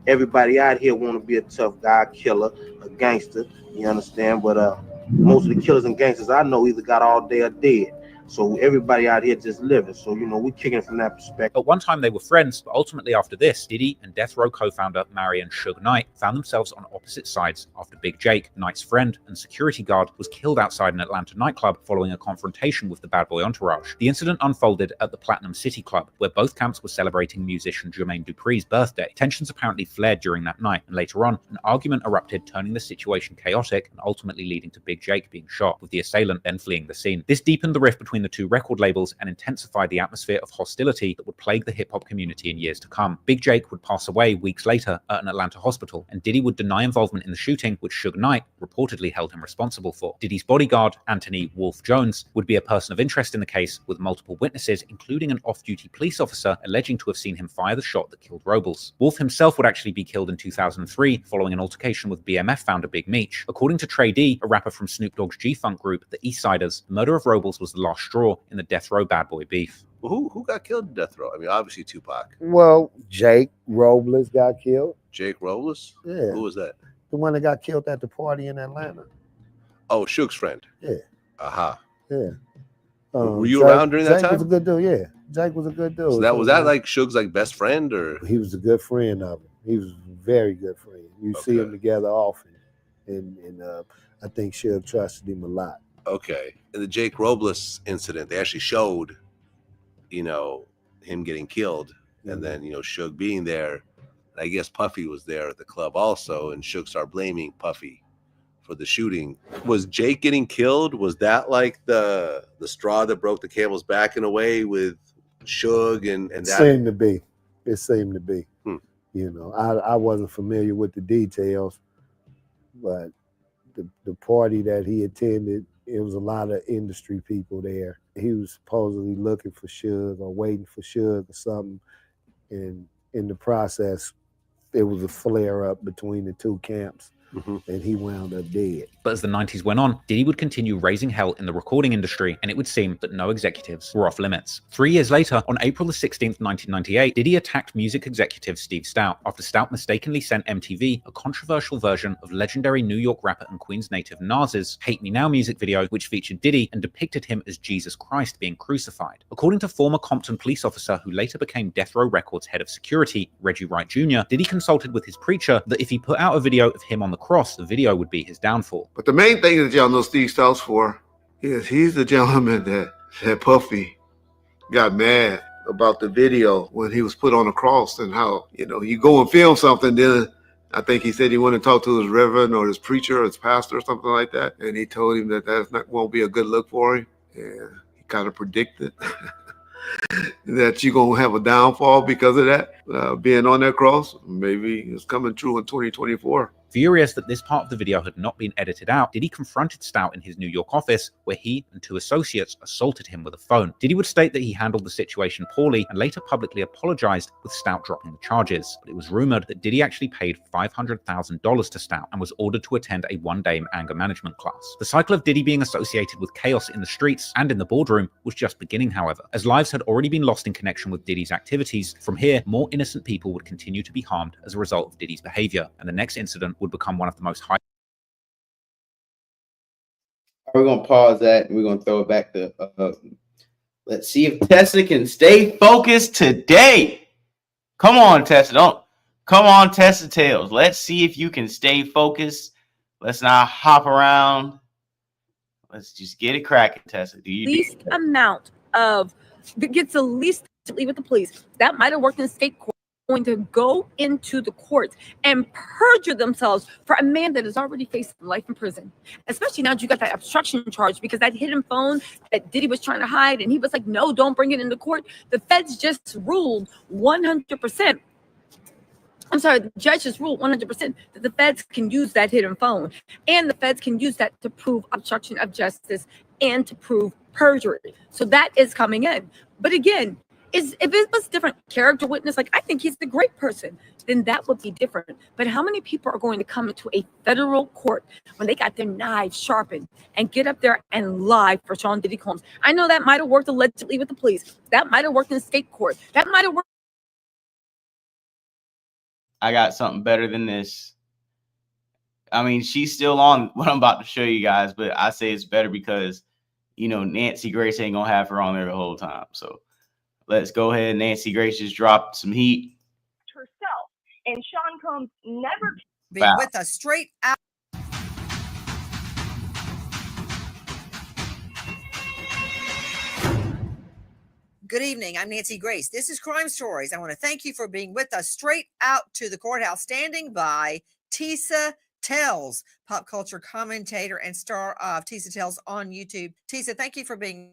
everybody out here want to be a tough guy, killer, a gangster, you understand? But most of the killers and gangsters I know either got all day or dead. So everybody out here just living. So, we kicking it from that perspective. At one time they were friends, but ultimately after this, Diddy and Death Row co-founder Marion Suge Knight found themselves on opposite sides after Big Jake, Knight's friend and security guard, was killed outside an Atlanta nightclub following a confrontation with the Bad Boy entourage. The incident unfolded at the Platinum City Club, where both camps were celebrating musician Jermaine Dupri's birthday. Tensions apparently flared during that night, and later on, an argument erupted, turning the situation chaotic and ultimately leading to Big Jake being shot, with the assailant then fleeing the scene. This deepened the rift between the two record labels and intensified the atmosphere of hostility that would plague the hip-hop community in years to come. Big Jake would pass away weeks later at an Atlanta hospital, and Diddy would deny involvement in the shooting, which Suge Knight reportedly held him responsible for. Diddy's bodyguard, Anthony Wolf Jones, would be a person of interest in the case, with multiple witnesses, including an off-duty police officer, alleging to have seen him fire the shot that killed Robles. Wolf himself would actually be killed in 2003 following an altercation with BMF founder Big Meech. According to Trey D, a rapper from Snoop Dogg's G-Funk group, the East Siders, the murder of Robles was the last straw in the Death Row Bad Boy beef. Well, who got killed in Death Row? I mean, obviously Tupac. Well, Jake Robles got killed. Jake Robles? Yeah. Who was that? The one that got killed at the party in Atlanta. Oh, Suge's friend. Yeah. Aha. Yeah. Were you around during that time? Jake was a good dude, yeah. Jake was a good dude. So was that like Suge's like best friend, or? He was a good friend of him. He was a very good friend. You see them together often. And I think Suge trusted him a lot. Okay. In the Jake Robles incident, they actually showed, him getting killed, and then, Suge being there. And I guess Puffy was there at the club also, and Suge started blaming Puffy for the shooting. Was Jake getting killed? Was that like the straw that broke the camel's back in a way with Suge and that? Seemed to be. It seemed to be. I wasn't familiar with the details, but the party that he attended, it was a lot of industry people there. He was supposedly looking for Suge or waiting for Suge or something. And in the process, it was a flare up between the two camps. and he wound up dead. But as the 90s went on, Diddy would continue raising hell in the recording industry, and it would seem that no executives were off limits. 3 years later, on April the 16th, 1998, Diddy attacked music executive Steve Stout after Stout mistakenly sent MTV a controversial version of legendary New York rapper and Queens native Nas's Hate Me Now music video, which featured Diddy and depicted him as Jesus Christ being crucified. According to former Compton police officer who later became Death Row Records head of security, Reggie Wright Jr., Diddy consulted with his preacher that if he put out a video of him on the cross, the video would be his downfall. But the main thing that y'all know Steve Stout's for is he's the gentleman that Puffy got mad about the video when he was put on the cross, and how, you know, you go and film something, then I think he said he wanted to talk to his reverend or his preacher or his pastor or something like that, and he told him that won't be a good look for him, and he kind of predicted that you're going to have a downfall because of that, being on that cross. Maybe it's coming true in 2024. Furious that this part of the video had not been edited out, Diddy confronted Stout in his New York office, where he and 2 associates assaulted him with a phone. Diddy would state that he handled the situation poorly and later publicly apologized, with Stout dropping the charges. But it was rumored that Diddy actually paid $500,000 to Stout and was ordered to attend a 1-day anger management class. The cycle of Diddy being associated with chaos in the streets and in the boardroom was just beginning, however. As lives had already been lost in connection with Diddy's activities, from here, more innocent people would continue to be harmed as a result of Diddy's behavior, and the next incident would become one of the most high. We're going to pause that and we're going to throw it back to let's see if Tessa can stay focused today. Come on, Tessa. Come on, Tessa Tails. Let's see if you can stay focused. Let's not hop around. Let's just get it cracking, Tessa. Do you least amount of gets the least to leave with the police? That might have worked in state court. Going to go into the courts and perjure themselves for a man that has already faced life in prison, especially now that you got that obstruction charge, because that hidden phone that Diddy was trying to hide, and he was like, no, don't bring it into court. The feds just ruled 100%. I'm sorry, the judge just ruled 100% that the feds can use that hidden phone, and the feds can use that to prove obstruction of justice and to prove perjury. So that is coming in. But again, if it was different character witness, like I think he's the great person, then that would be different. But how many people are going to come into a federal court when they got their knives sharpened and get up there and lie for Sean Diddy Combs? I know that might have worked allegedly with the police. That might have worked in the state court. That might have worked. I got something better than this. I mean, she's still on what I'm about to show you guys, but I say it's better because, you know, Nancy Grace ain't going to have her on there the whole time. So let's go ahead. Nancy Grace just dropped some heat herself, and Sean Combs never be with us straight out. Good evening. I'm Nancy Grace. This is Crime Stories. I want to thank you for being with us straight out to the courthouse. Standing by, Tisa Tells, pop culture commentator and star of Tisa Tells on YouTube. Tisa, thank you for being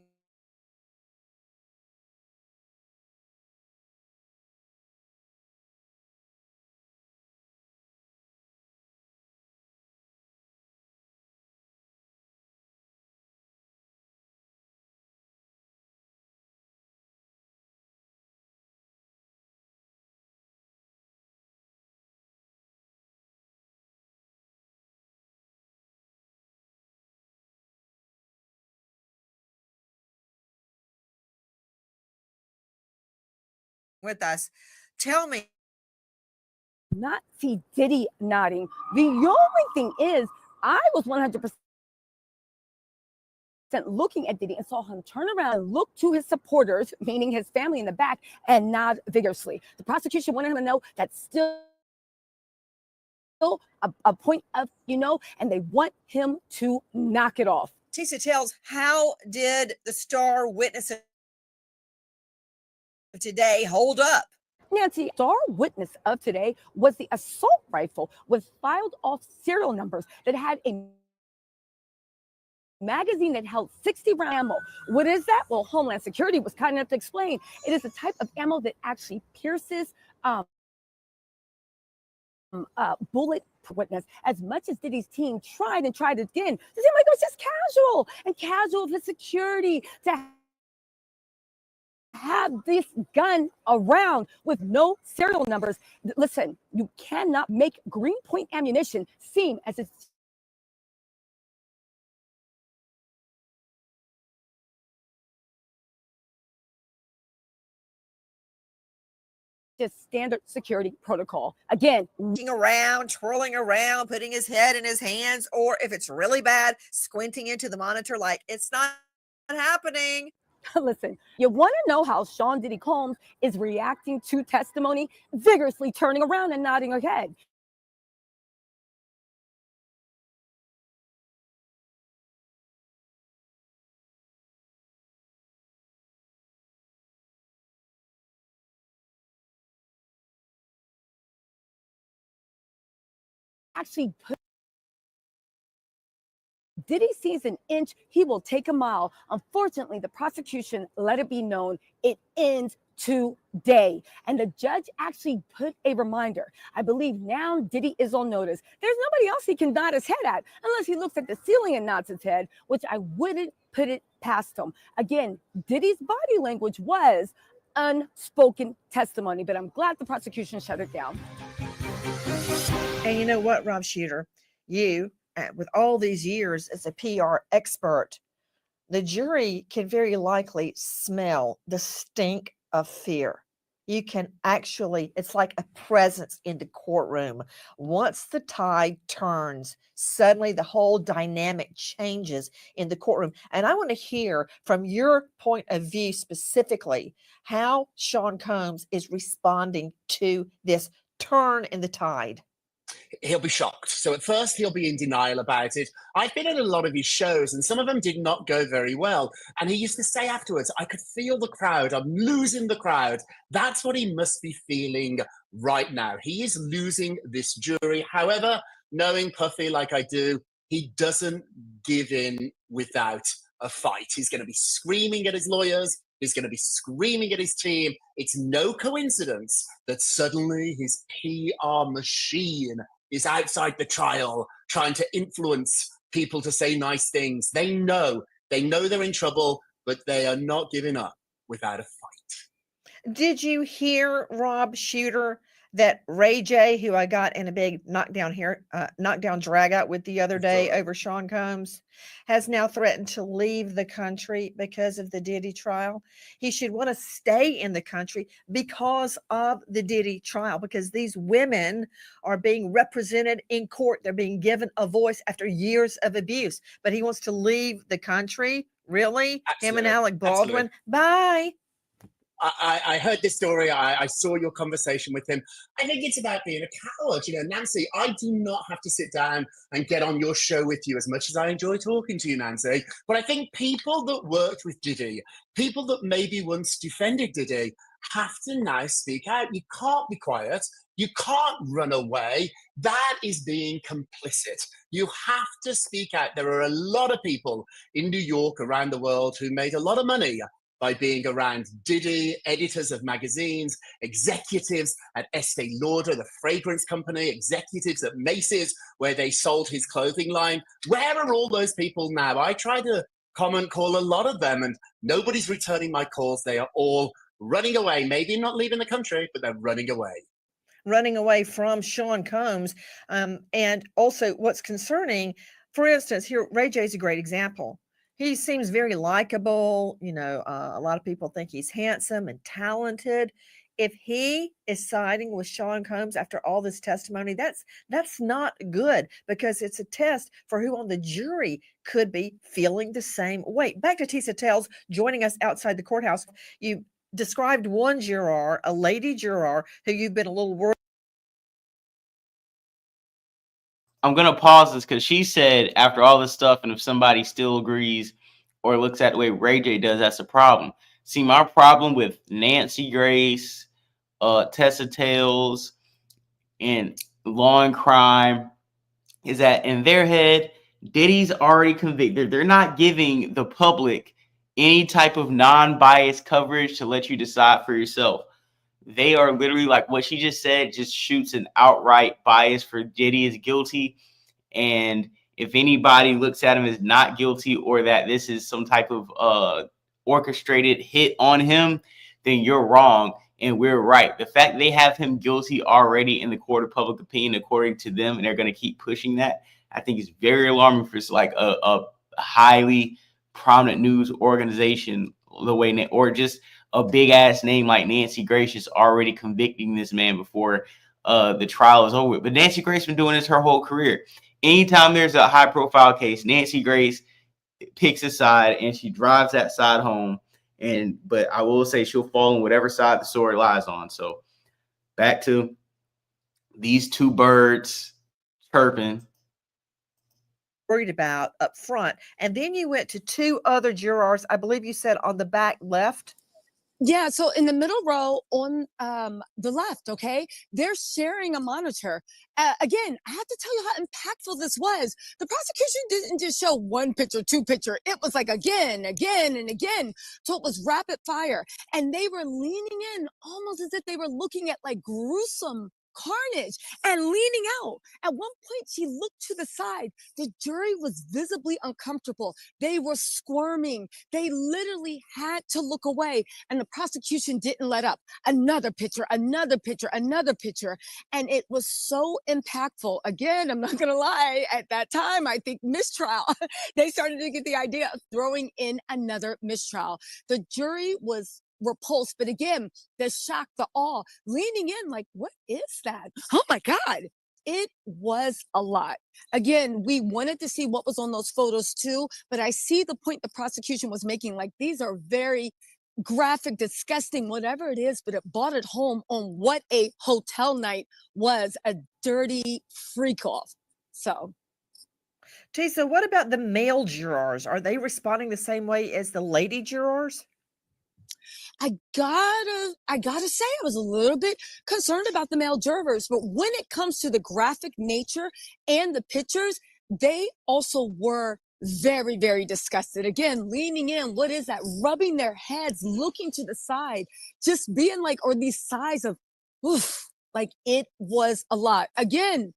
with us. Tell me. Not see Diddy nodding. The only thing is, I was 100% looking at Diddy and saw him turn around and look to his supporters, meaning his family in the back, and nod vigorously. The prosecution wanted him to know that's still a point of, and they want him to knock it off. Tisa Tells, how did the star witness of today hold up? Nancy, star witness of today was the assault rifle with filed off serial numbers that had a magazine that held 60 round ammo. What is that? Well, Homeland Security was kind enough to explain. It is a type of ammo that actually pierces bullet witness. As much as Diddy's team tried again, it seemed like it was just casual of the security to have this gun around with no serial numbers. Listen, you cannot make Greenpoint ammunition seem as it's just standard security protocol. Again, around, twirling around, putting his head in his hands, or if it's really bad, squinting into the monitor like it's not happening. listen, you want to know how Sean Diddy Combs is reacting to testimony? Vigorously turning around and nodding her head. Actually put Diddy sees an inch, he will take a mile. Unfortunately, the prosecution let it be known it ends today. And the judge actually put a reminder. I believe now Diddy is on notice. There's nobody else he can nod his head at unless he looks at the ceiling and nods his head, which I wouldn't put it past him. Again, Diddy's body language was unspoken testimony, but I'm glad the prosecution shut it down. And you know what, Rob Shooter, you, with all these years as a PR expert, the jury can very likely smell the stink of fear. You can actually, it's like a presence in the courtroom. Once the tide turns, suddenly the whole dynamic changes in the courtroom. And I want to hear from your point of view specifically how Sean Combs is responding to this turn in the tide. He'll be shocked. So at first he'll be in denial about it. I've been at a lot of his shows and some of them did not go very well. And he used to say afterwards, I could feel the crowd. I'm losing the crowd. That's what he must be feeling right now. He is losing this jury. However, knowing Puffy like I do, he doesn't give in without a fight. He's going to be screaming at his lawyers. He's going to be screaming at his team. It's no coincidence that suddenly his PR machine is outside the trial trying to influence people to say nice things. They know they're in trouble, but they are not giving up without a fight. Did you hear, Rob Shooter, that Ray J, who I got in a big knockdown drag out with the other day over Sean Combs, has now threatened to leave the country because of the Diddy trial? He should want to stay in the country because of the Diddy trial, because these women are being represented in court. They're being given a voice after years of abuse, but he wants to leave the country. Really? Absolutely. Him and Alec Baldwin? Absolutely. Bye. I heard this story. I saw your conversation with him. I think it's about being a coward. You know, Nancy, I do not have to sit down and get on your show with you as much as I enjoy talking to you, Nancy. But I think people that worked with Diddy, people that maybe once defended Diddy, have to now speak out. You can't be quiet. You can't run away. That is being complicit. You have to speak out. There are a lot of people in New York, around the world, who made a lot of money by being around Diddy, editors of magazines, executives at Estee Lauder, the fragrance company, executives at Macy's, where they sold his clothing line. Where are all those people now? I try to call a lot of them, and nobody's returning my calls. They are all running away, maybe not leaving the country, but they're running away. Running away from Sean Combs. And also what's concerning, for instance, here, Ray J is a great example. He seems very likable. You know, a lot of people think he's handsome and talented. If he is siding with Sean Combs after all this testimony, that's not good, because it's a test for who on the jury could be feeling the same way. Back to Tisa Tells joining us outside the courthouse. You described one juror, a lady juror, who you've been a little worried. I'm going to pause this because she said after all this stuff, and if somebody still agrees or looks at the way Ray J does, that's a problem. See, my problem with Nancy Grace, Tessa Tales, and Law and Crime is that in their head, Diddy's already convicted. They're not giving the public any type of non-biased coverage to let you decide for yourself. They are literally, like what she just said, just shoots an outright bias for Diddy is guilty. And if anybody looks at him as not guilty, or that this is some type of orchestrated hit on him, then you're wrong and we're right. The fact they have him guilty already in the court of public opinion, according to them, and they're going to keep pushing that, I think is very alarming for like a highly prominent news organization, the way, or just a big ass name like Nancy Grace is already convicting this man before the trial is over. But Nancy Grace been doing this her whole career. Anytime there's a high profile case, Nancy Grace picks a side and she drives that side home. But I will say she'll fall on whatever side the sword lies on. So back to these two birds chirping. Worried about up front. And then you went to two other jurors, I believe you said on the back left. Yeah, so in the middle row on the left, okay, they're sharing a monitor. Again, I have to tell you how impactful this was. The prosecution didn't just show one picture, two picture. It was like again, and again. So it was rapid fire. And they were leaning in almost as if they were looking at like gruesome carnage and leaning out. At one point, she looked to the side. The jury was visibly uncomfortable. They were squirming. They literally had to look away. And the prosecution didn't let up. Another picture, another picture, another picture. And it was so impactful. Again, I'm not going to lie. At that time, I think mistrial. They started to get the idea of throwing in another mistrial. The jury was repulsed, but again, the shock, the awe, leaning in like, what is that? Oh my God. It was a lot. Again, we wanted to see what was on those photos too, but I see the point the prosecution was making. Like, these are very graphic, disgusting, whatever it is, but it brought it home on what a hotel night was, a dirty freak off. So. Tisa, what about the male jurors? Are they responding the same way as the lady jurors? I gotta say, I was a little bit concerned about the male jurors, but when it comes to the graphic nature and the pictures, they also were very, very disgusted. Again, leaning in, what is that? Rubbing their heads, looking to the side, just being like, or these sighs of, oof, like it was a lot. Again,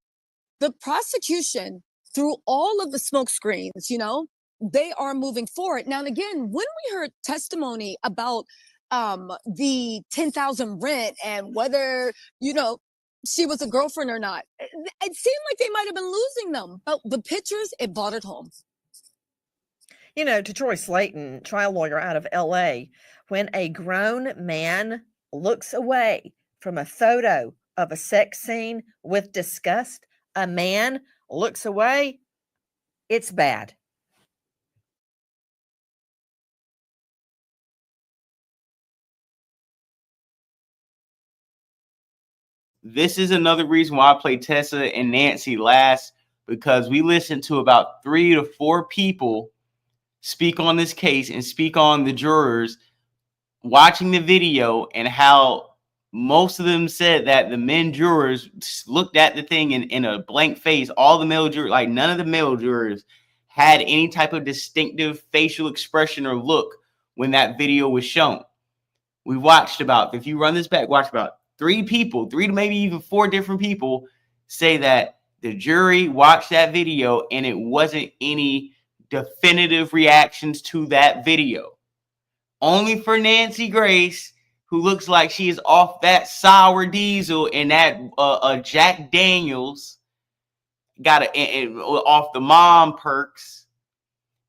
the prosecution, through all of the smoke screens, you know, they are moving forward. Now, and again, when we heard testimony about the 10,000 rent and whether, you know, she was a girlfriend or not, it seemed like they might have been losing them, but the pictures, it brought it home. You know, to Troy Slayton, trial lawyer out of LA, when a grown man looks away from a photo of a sex scene with disgust, a man looks away, it's bad. This is another reason why I play Tessa and Nancy last, because we listened to about 3 to 4 people speak on this case and speak on the jurors watching the video, and how most of them said that the men jurors looked at the thing in a blank face. All the male jurors, like none of the male jurors had any type of distinctive facial expression or look when that video was shown. We watched about, if you run this back, watch about 3 people, 3 to maybe even 4 different people say that the jury watched that video and it wasn't any definitive reactions to that video. Only for Nancy Grace, who looks like she is off that sour diesel and that Jack Daniels, got off the mom perks,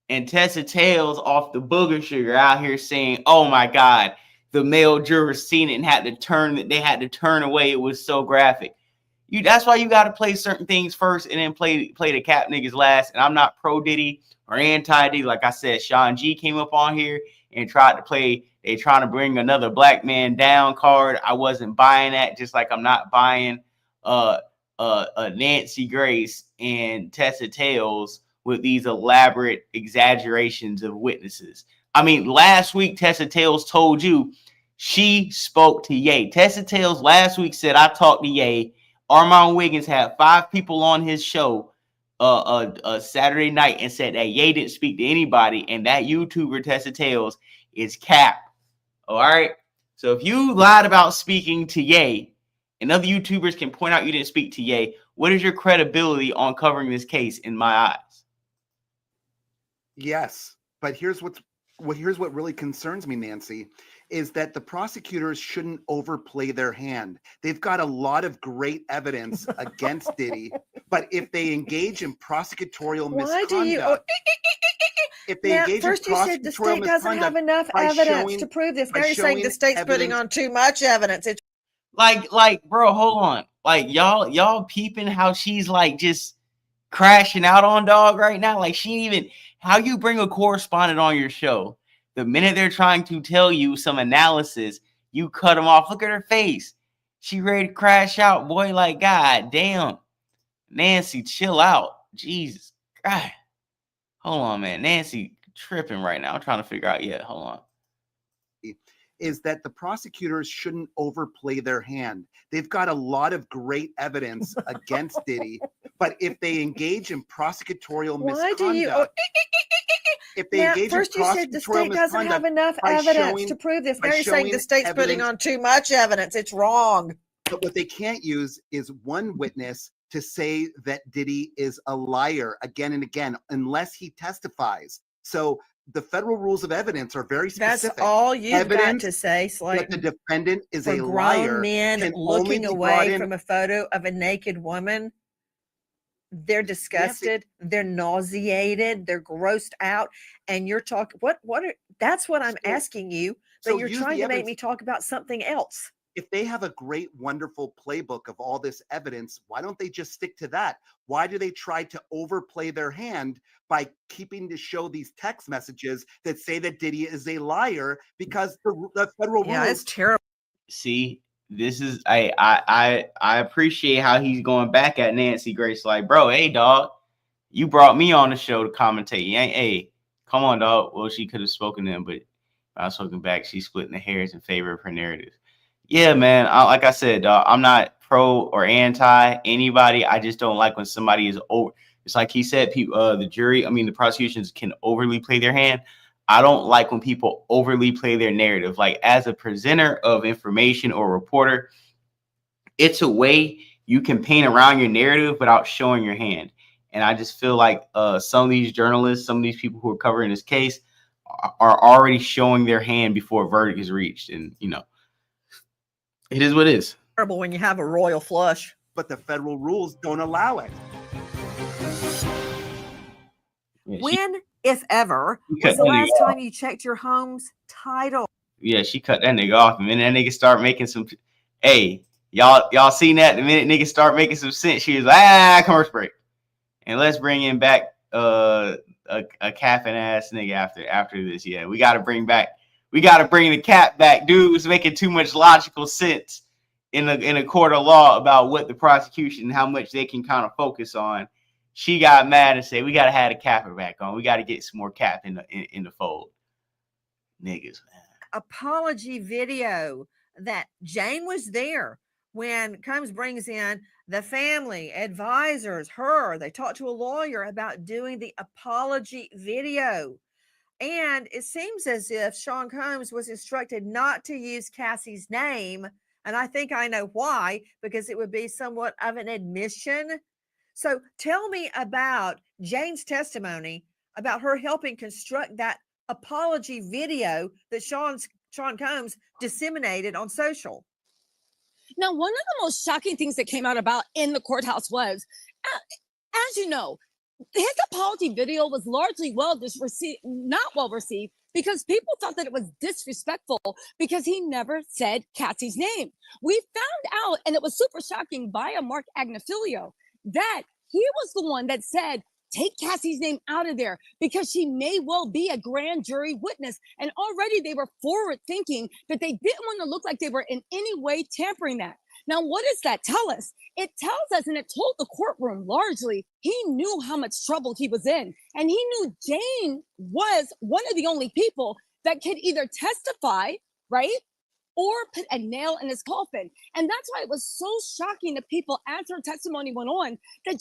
and Tessa Tails off the booger sugar, out here saying, "Oh my God, the male jurors seen it and had to turn. They had to turn away. It was so graphic." That's why you got to play certain things first and then play the cap niggas last. And I'm not pro Diddy or anti Diddy. Like I said, Sean G came up on here and tried to play. They trying to bring another black man down card. I wasn't buying that. Just like I'm not buying Nancy Grace and Tessa Tails with these elaborate exaggerations of witnesses. I mean, last week Tessa Tails told you she spoke to Ye. Tessa Tails last week said, "I talked to Ye." Armand Wiggins had 5 people on his show Saturday night and said that Ye didn't speak to anybody, and that YouTuber Tessa Tails is cap. All right. So if you lied about speaking to Ye, and other YouTubers can point out you didn't speak to Ye, what is your credibility on covering this case in my eyes? Yes, but here's what really concerns me, Nancy, is that the prosecutors shouldn't overplay their hand. They've got a lot of great evidence against Diddy, but if they engage in prosecutorial misconduct, if they Now, engage first in you said the prosecutorial state doesn't have misconduct enough by evidence showing, to prove this. by Now you're saying the showing state's putting evidence, on too much evidence. It's Like, bro, hold on. Like, y'all peeping how she's like just crashing out on dog right now. Like, she even how you bring a correspondent on your show. The minute they're trying to tell you some analysis, you cut them off. Look at her face. She ready to crash out, boy. Like, God damn. Nancy, chill out. Jesus. God. Hold on, man. Nancy tripping right now. I'm trying to figure out. Yeah, hold on. is that the prosecutors shouldn't overplay their hand. They've got a lot of great evidence against Diddy, but if they engage in prosecutorial misconduct, if they now, engage first in you said the prosecutorial state doesn't have misconduct enough by evidence showing, to prove this. by Now you're saying the showing state's putting evidence, on too much evidence. It's wrong. but what they can't use is one witness to say that Diddy is a liar again and again, unless he testifies. So the federal rules of evidence are very specific. That's all you've got Evidence to say, that Slayton. the defendant is For a grown liar men can only looking be brought away in. from a photo of a naked woman, they're disgusted, they're nauseated, they're grossed out, and you're talking. That's what I'm asking you, but so you're use trying the to make evidence. me talk about something else. If they have a great, wonderful playbook of all this evidence, why don't they just stick to that? Why do they try to overplay their hand by keeping to show these text messages that say that Diddy is a liar? Because the federal rules. It's terrible. See, this is I appreciate how he's going back at Nancy Grace. Like, bro, hey dog, you brought me on the show to commentate. You ain't, hey, come on, dog. Well, she could have spoken to him, but I was spoken back. She's splitting the hairs in favor of her narrative. Yeah, man. Like I said, dog, I'm not pro or anti anybody. I just don't like when somebody is over. It's like he said, people, the prosecutions can overly play their hand. I don't like when people overly play their narrative. Like, as a presenter of information or reporter, it's a way you can paint around your narrative without showing your hand. And I just feel like some of these journalists, some of these people who are covering this case are already showing their hand before a verdict is reached. And, it is what it is. Terrible when you have a royal flush. But the federal rules don't allow it. When, if ever, She was cut the that last nigga time you checked your home's title? Yeah, she cut that nigga off. The minute that nigga start making some, hey, y'all seen that? The minute nigga start making some sense, she was like, commercial break. And let's bring in back a capping ass nigga after this. Yeah, we gotta bring the cap back. Dude was making too much logical sense in a court of law about what the prosecution and how much they can kind of focus on. She got mad and said, we gotta have the capper back on. We gotta get some more cap in the fold. Niggas, man. Apology video that Jane was there when Combs brings in the family, advisors, they talked to a lawyer about doing the apology video. And it seems as if Sean Combs was instructed not to use Cassie's name. And I think I know why, because it would be somewhat of an admission. So tell me about Jane's testimony about her helping construct that apology video that Sean Combs disseminated on social. Now, one of the most shocking things that came out about in the courthouse was, as you know, his apology video was largely not well received because people thought that it was disrespectful because he never said Cassie's name. We found out, and it was super shocking via Mark Agnifilio, that he was the one that said, take Cassie's name out of there because she may well be a grand jury witness. And already they were forward thinking that they didn't want to look like they were in any way tampering that. Now, what does that tell us? It tells us, and it told the courtroom largely, he knew how much trouble he was in. And he knew Jane was one of the only people that could either testify, right? Or put a nail in his coffin. And that's why it was so shocking to people as her testimony went on, that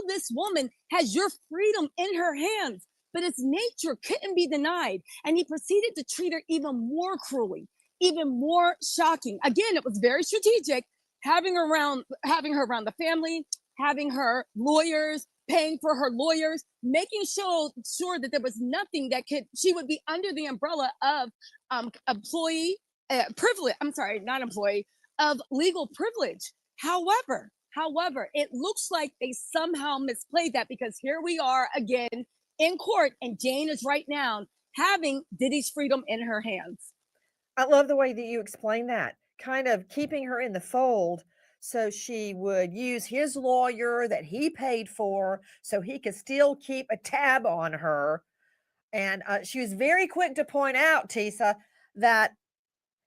this woman has your freedom in her hands, but its nature couldn't be denied. And he proceeded to treat her even more cruelly, even more shocking. Again, it was very strategic, having her around the family, having her lawyers, paying for her lawyers, making sure that there was nothing that she would be under the umbrella of employee privilege. I'm sorry, not employee, of legal privilege. However, it looks like they somehow misplayed that, because here we are again in court, and Jane is right now having Diddy's freedom in her hands. I love the way that you explain that, kind of keeping her in the fold so she would use his lawyer that he paid for so he could still keep a tab on her. And she was very quick to point out, Tisa, that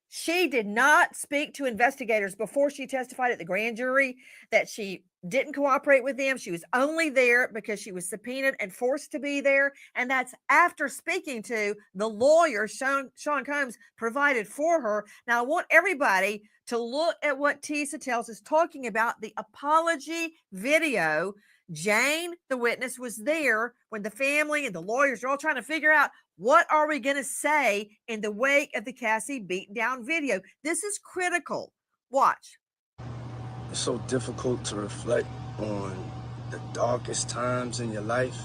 she did not speak to investigators before she testified at the grand jury, that she didn't cooperate with them. She was only there because she was subpoenaed and forced to be there. And that's after speaking to the lawyer Shawn Combs provided for her. Now, I want everybody to look at what Tisa Tells is talking about, the apology video. Jane, the witness, was there when the family and the lawyers are all trying to figure out, what are we going to say in the wake of the Cassie beatdown video? This is critical. Watch. It's so difficult to reflect on the darkest times in your life.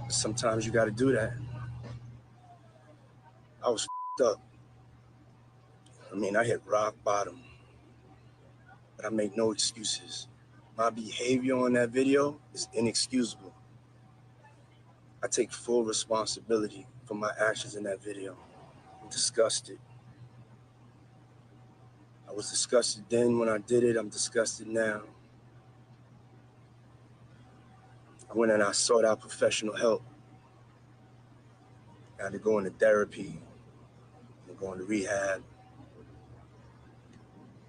Sometimes you got to do that. I was up. I mean, I hit rock bottom, but I make no excuses. My behavior on that video is inexcusable. I take full responsibility for my actions in that video. I'm disgusted. I was disgusted then when I did it. I'm disgusted now. I went and I sought out professional help. I had to go into therapy and go into rehab.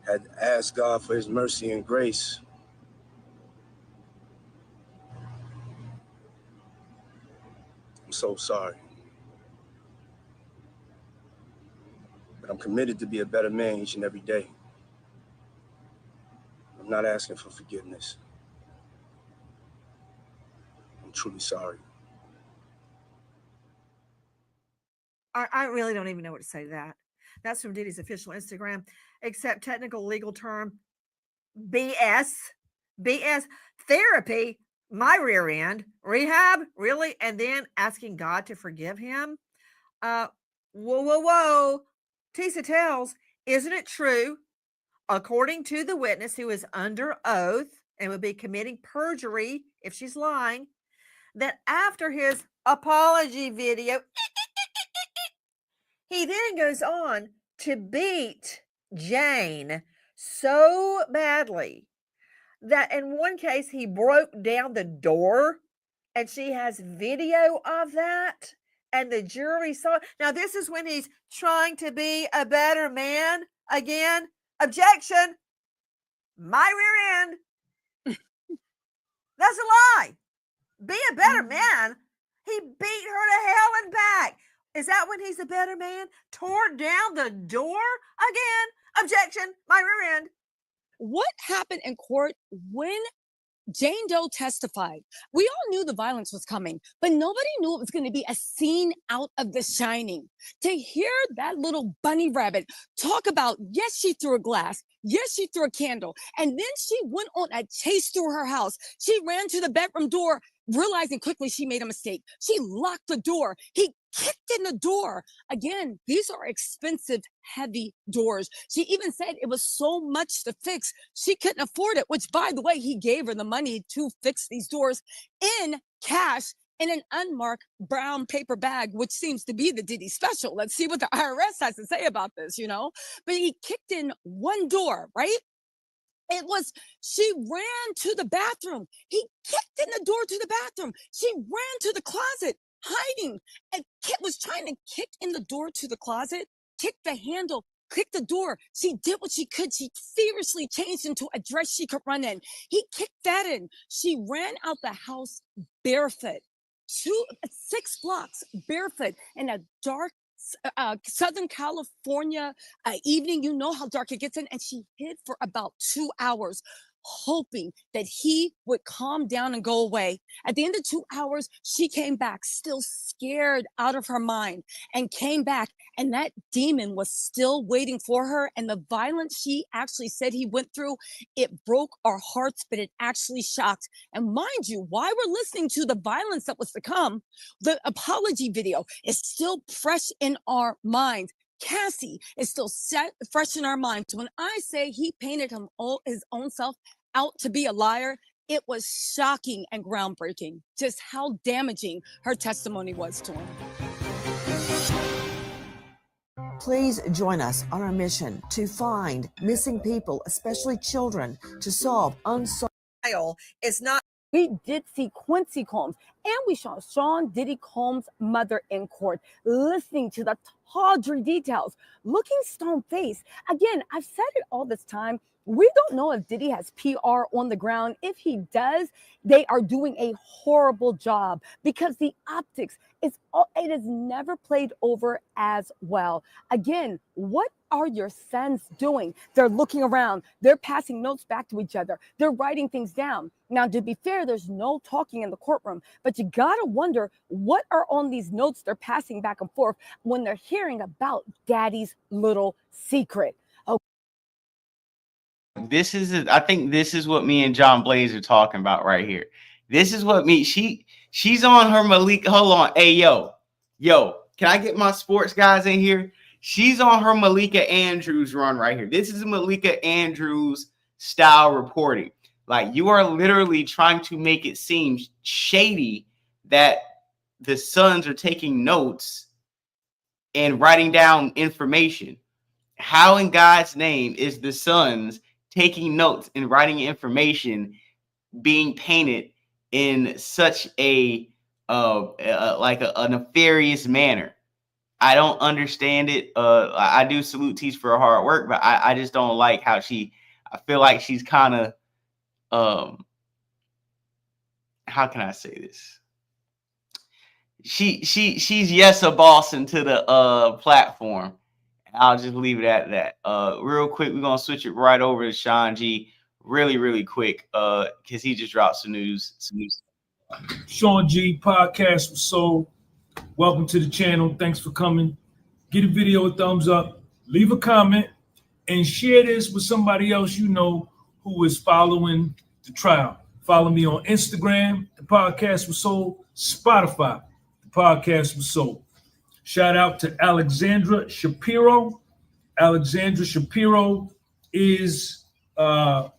I had to ask God for his mercy and grace. I'm so sorry. But I'm committed to be a better man each and every day. I'm not asking for forgiveness. I'm truly sorry. I really don't even know what to say to that. That's from Diddy's official Instagram, except technical legal term BS. BS. Therapy, my rear end. Rehab, really? And then asking God to forgive him? Whoa. Tisa Tells, isn't it true, according to the witness who is under oath and would be committing perjury if she's lying, that after his apology video, he then goes on to beat Jane so badly that in one case he broke down the door, and she has video of that, and the jury saw it. Now, this is when he's trying to be a better man again. Objection. My rear end. That's a lie. Be a better man. He beat her to hell and back. Is that when he's a better man? Tore down the door again? Objection. My rear end. What happened in court when Jane Doe testified? We all knew the violence was coming, but nobody knew it was going to be a scene out of The Shining. To hear that little bunny rabbit talk about, yes, she threw a glass, yes, she threw a candle, and then she went on a chase through her house. She ran to the bedroom door, realizing quickly she made a mistake. She locked the door. He kicked in the door. Again, these are expensive, heavy doors. She even said it was so much to fix, she couldn't afford it, which, by the way, he gave her the money to fix these doors in cash in an unmarked brown paper bag, which seems to be the Diddy special. Let's see what the IRS has to say about this, But he kicked in one door, right? She ran to the bathroom. He kicked in the door to the bathroom. She ran to the closet, hiding, and was trying to kick in the door to the closet, kick the handle, kick the door. She did what she could. She feverishly changed into a dress she could run in. He kicked that in. She ran out the house barefoot, 6 blocks barefoot in a dark Southern California evening. You know how dark it gets in. And she hid for about 2 hours. hoping that he would calm down and go away. At the end of 2 hours, she came back still scared out of her mind and came back, and that demon was still waiting for her. And the violence she actually said he went through, it broke our hearts, but it actually shocked. And mind you, while we're listening to the violence that was to come, the apology video is still fresh in our minds. Cassie is still fresh in our minds. When I say he painted his own self out to be a liar, it was shocking and groundbreaking just how damaging her testimony was to him. Please join us on our mission to find missing people, especially children, to solve unsolved. It's not. We did see Quincy Combs, and we saw Sean Diddy Combs' mother in court, listening to the tawdry details, looking stone-faced. Again, I've said it all this time. We don't know if Diddy has PR on the ground. If he does, they are doing a horrible job because the optics it is never played over as well. Again, what are your sons doing? They're looking around. They're passing notes back to each other. They're writing things down. Now, to be fair, there's no talking in the courtroom, but you gotta wonder what are on these notes they're passing back and forth when they're hearing about daddy's little secret. I think this is what me and John Blaze are talking about right here. This is what she's on her Malika. Hold on. Hey, yo, can I get my sports guys in here? She's on her Malika Andrews run right here. This is Malika Andrews style reporting. Like, you are literally trying to make it seem shady that the sons are taking notes and writing down information. How in God's name is the sons taking notes and writing information being painted in such a nefarious manner? I don't understand it. I do salute Teach for her hard work, but I just don't like how I feel like she's kind of how can I say this? She's yes a boss into the platform. I'll just leave it at that. Real quick, we're gonna switch it right over to Sean G. Really quick, because he just dropped some news. Sean G, Podcast with Soul. Welcome to the channel. Thanks for coming. Give the video a thumbs up, leave a comment, and share this with somebody else you know who is following the trial. Follow me on Instagram, the Podcast with Soul, Spotify, the Podcast with Soul. Shout out to Alexandra Shapiro. Alexandra Shapiro is one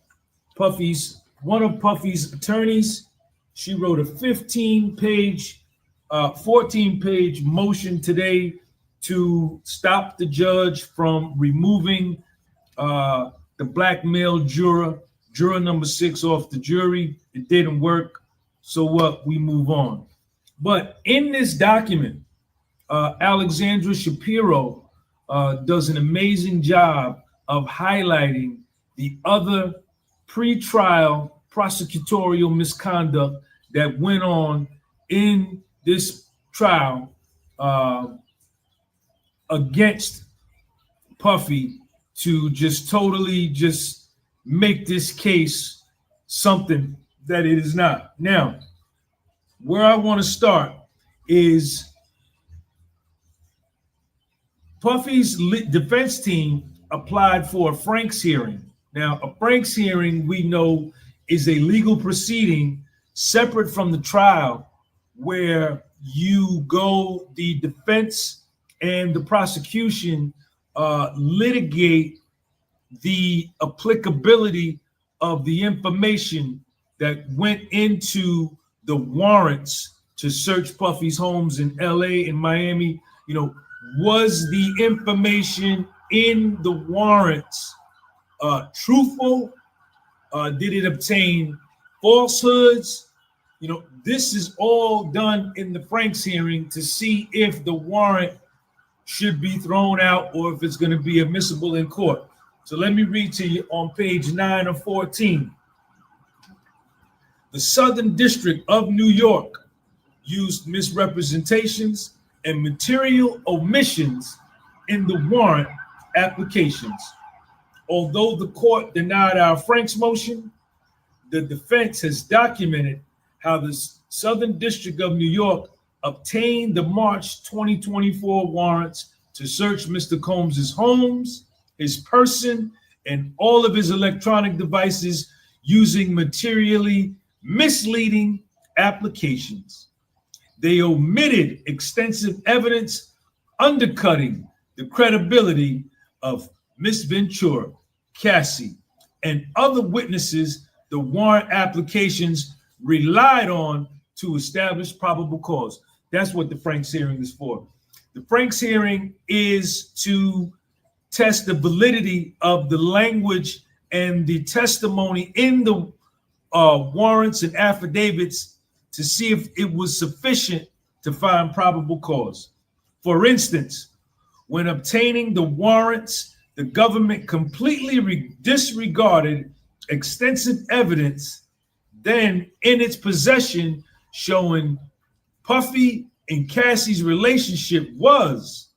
of Puffy's attorneys. She wrote a 14-page motion today to stop the judge from removing the black male juror number 6 off the jury. It didn't work. So what? We move on. But in this document, Alexandra Shapiro does an amazing job of highlighting the other pretrial prosecutorial misconduct that went on in this trial against Puffy to just totally just make this case something that it is not. Now, where I want to start is Puffy's defense team applied for a Franks hearing. Now, a Franks hearing, we know, is a legal proceeding separate from the trial where the defense and the prosecution litigate the applicability of the information that went into the warrants to search Puffy's homes in LA and Miami. Was the information in the warrants truthful? Did it obtain falsehoods? This is all done in the Franks hearing to see if the warrant should be thrown out or if it's going to be admissible in court. So let me read to you on page 9 of 14. The Southern District of New York used misrepresentations and material omissions in the warrant applications. Although the court denied our Franks motion, the defense has documented how the Southern District of New York obtained the March 2024 warrants to search Mr. Combs' homes, his person, and all of his electronic devices using materially misleading applications. They omitted extensive evidence undercutting the credibility of Miss Ventura, Cassie, and other witnesses the warrant applications relied on to establish probable cause. That's what the Franks hearing is for. The Franks hearing is to test the validity of the language and the testimony in the warrants and affidavits to see if it was sufficient to find probable cause. For instance, when obtaining the warrants, the government completely disregarded extensive evidence then in its possession showing Puffy and Cassie's relationship was,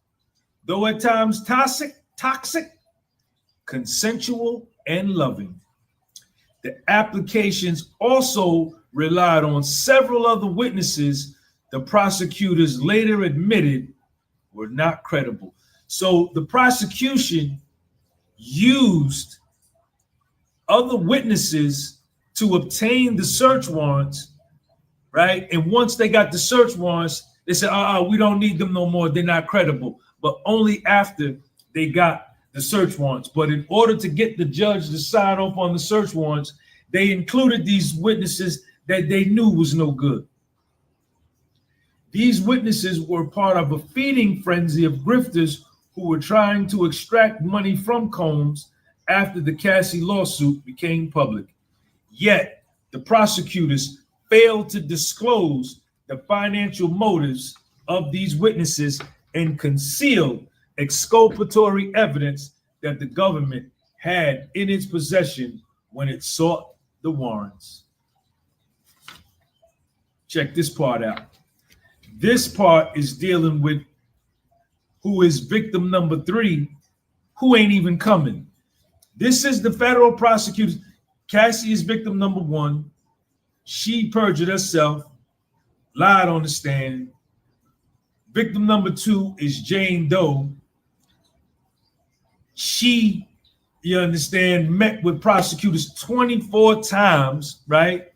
though at times toxic, consensual, and loving. The applications also relied on several other witnesses the prosecutors later admitted were not credible. So the prosecution used other witnesses to obtain the search warrants, right? And once they got the search warrants, they said, we don't need them no more. They're not credible. But only after they got the search warrants. But in order to get the judge to sign off on the search warrants, they included these witnesses that they knew was no good. These witnesses were part of a feeding frenzy of grifters who were trying to extract money from Combs after the Cassie lawsuit became public. Yet, the prosecutors failed to disclose the financial motives of these witnesses and concealed exculpatory evidence that the government had in its possession when it sought the warrants. Check this part out. This part is dealing with who is victim number 3, who ain't even coming. This is the federal prosecutors. Cassie is victim number 1. She perjured herself, lied on the stand. Victim number 2 is Jane Doe. She, you understand, met with prosecutors 24 times, right?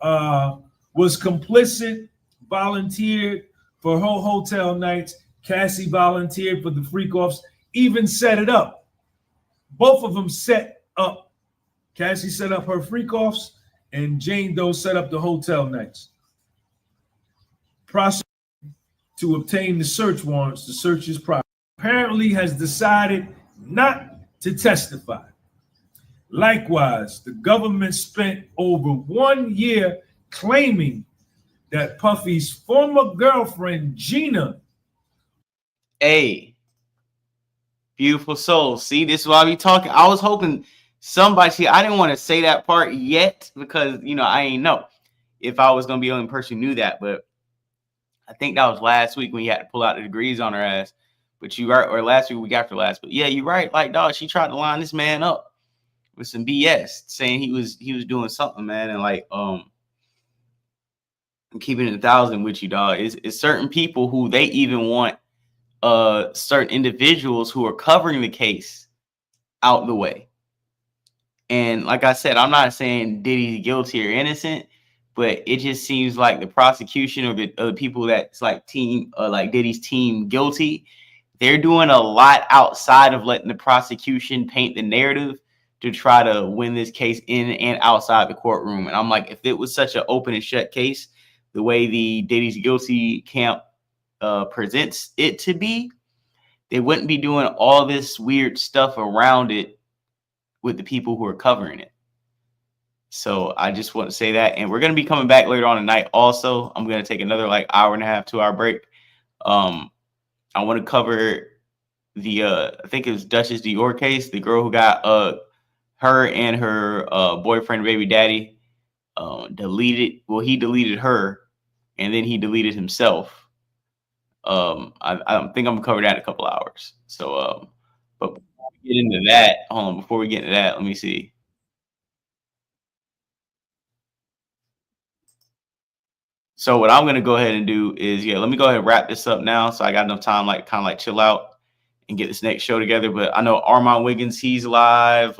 Was complicit, volunteered for her hotel nights. Cassie volunteered for the freak-offs, even set it up. Both of them set up. Cassie set up her freak-offs, and Jane Doe set up the hotel nights. Prosecutor to obtain the search warrants to search his property apparently has decided not to testify. Likewise, the government spent over 1 year claiming that Puffy's former girlfriend, Gina. Hey, beautiful soul. See, this is why we talking. I was hoping somebody, see, I didn't want to say that part yet because, you know, I ain't know if I was going to be the only person who knew that. But I think that was last week when you had to pull out the degrees on her ass. But you right, or last week, week after last. But yeah, you're right. Like, dog, she tried to line this man up with some BS, saying he was doing something, man. And like, I'm keeping it 1,000 with you, dog. It's certain people who they even want certain individuals who are covering the case out the way. And like I said, I'm not saying Diddy's guilty or innocent, but it just seems like the prosecution or the people that's like team, like Diddy's team guilty, they're doing a lot outside of letting the prosecution paint the narrative to try to win this case in and outside the courtroom. And I'm like, if it was such an open and shut case, the way the Diddy's guilty camp presents it to be, they wouldn't be doing all this weird stuff around it with the people who are covering it. So I just want to say that. And we're going to be coming back later on tonight. Also, I'm going to take another like hour and a half, 2 hour break. I want to cover the, I think it was Duchess Dior case, the girl who got her and her boyfriend, baby daddy, deleted. Well, he deleted her and then he deleted himself. I think I'm gonna cover that in a couple hours. So, but before we get into that, hold on, before we get into that, let me see. So what I'm gonna go ahead and do is, let me go ahead and wrap this up now. So I got enough time, like kind of like chill out and get this next show together. But I know Armand Wiggins, he's live.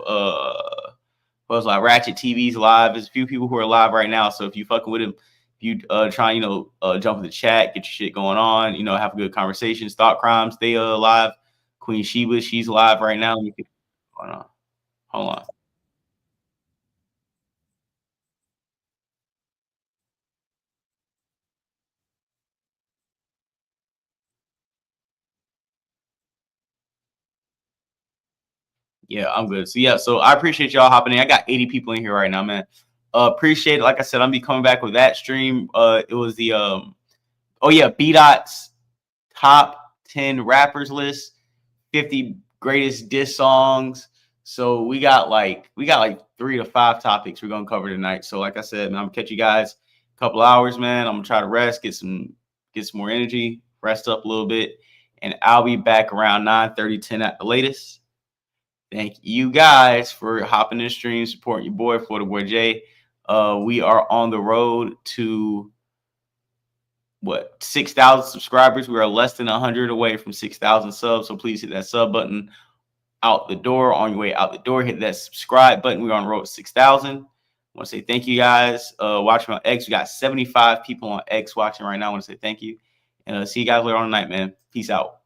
Was like Ratchet TV's live. There's a few people who are live right now. So if you fucking with him, if you try, jump in the chat, get your shit going on, have a good conversation. Thought Crimes, they live. Queen Sheba, she's live right now. Hold on. Yeah, I'm good. So I appreciate y'all hopping in. I got 80 people in here right now, man. Appreciate it. Like I said, I'm be coming back with that stream. It was the B-Dot's top 10 rappers list, 50 greatest diss songs. So we got like 3 to 5 topics we're gonna cover tonight. So like I said, man, I'm gonna catch you guys a couple hours, man. I'm gonna try to rest, get some more energy, rest up a little bit, and I'll be back around 9:30, 10 at the latest. Thank you guys for hopping in the stream, supporting your boy, Florida Boy Jay. We are on the road to 6,000 subscribers. We are less than 100 away from 6,000 subs. So please hit that sub button out the door. On your way out the door, hit that subscribe button. We're on the road to 6,000. I want to say thank you guys. Watching on X, we got 75 people on X watching right now. I want to say thank you. And see you guys later on tonight, man. Peace out.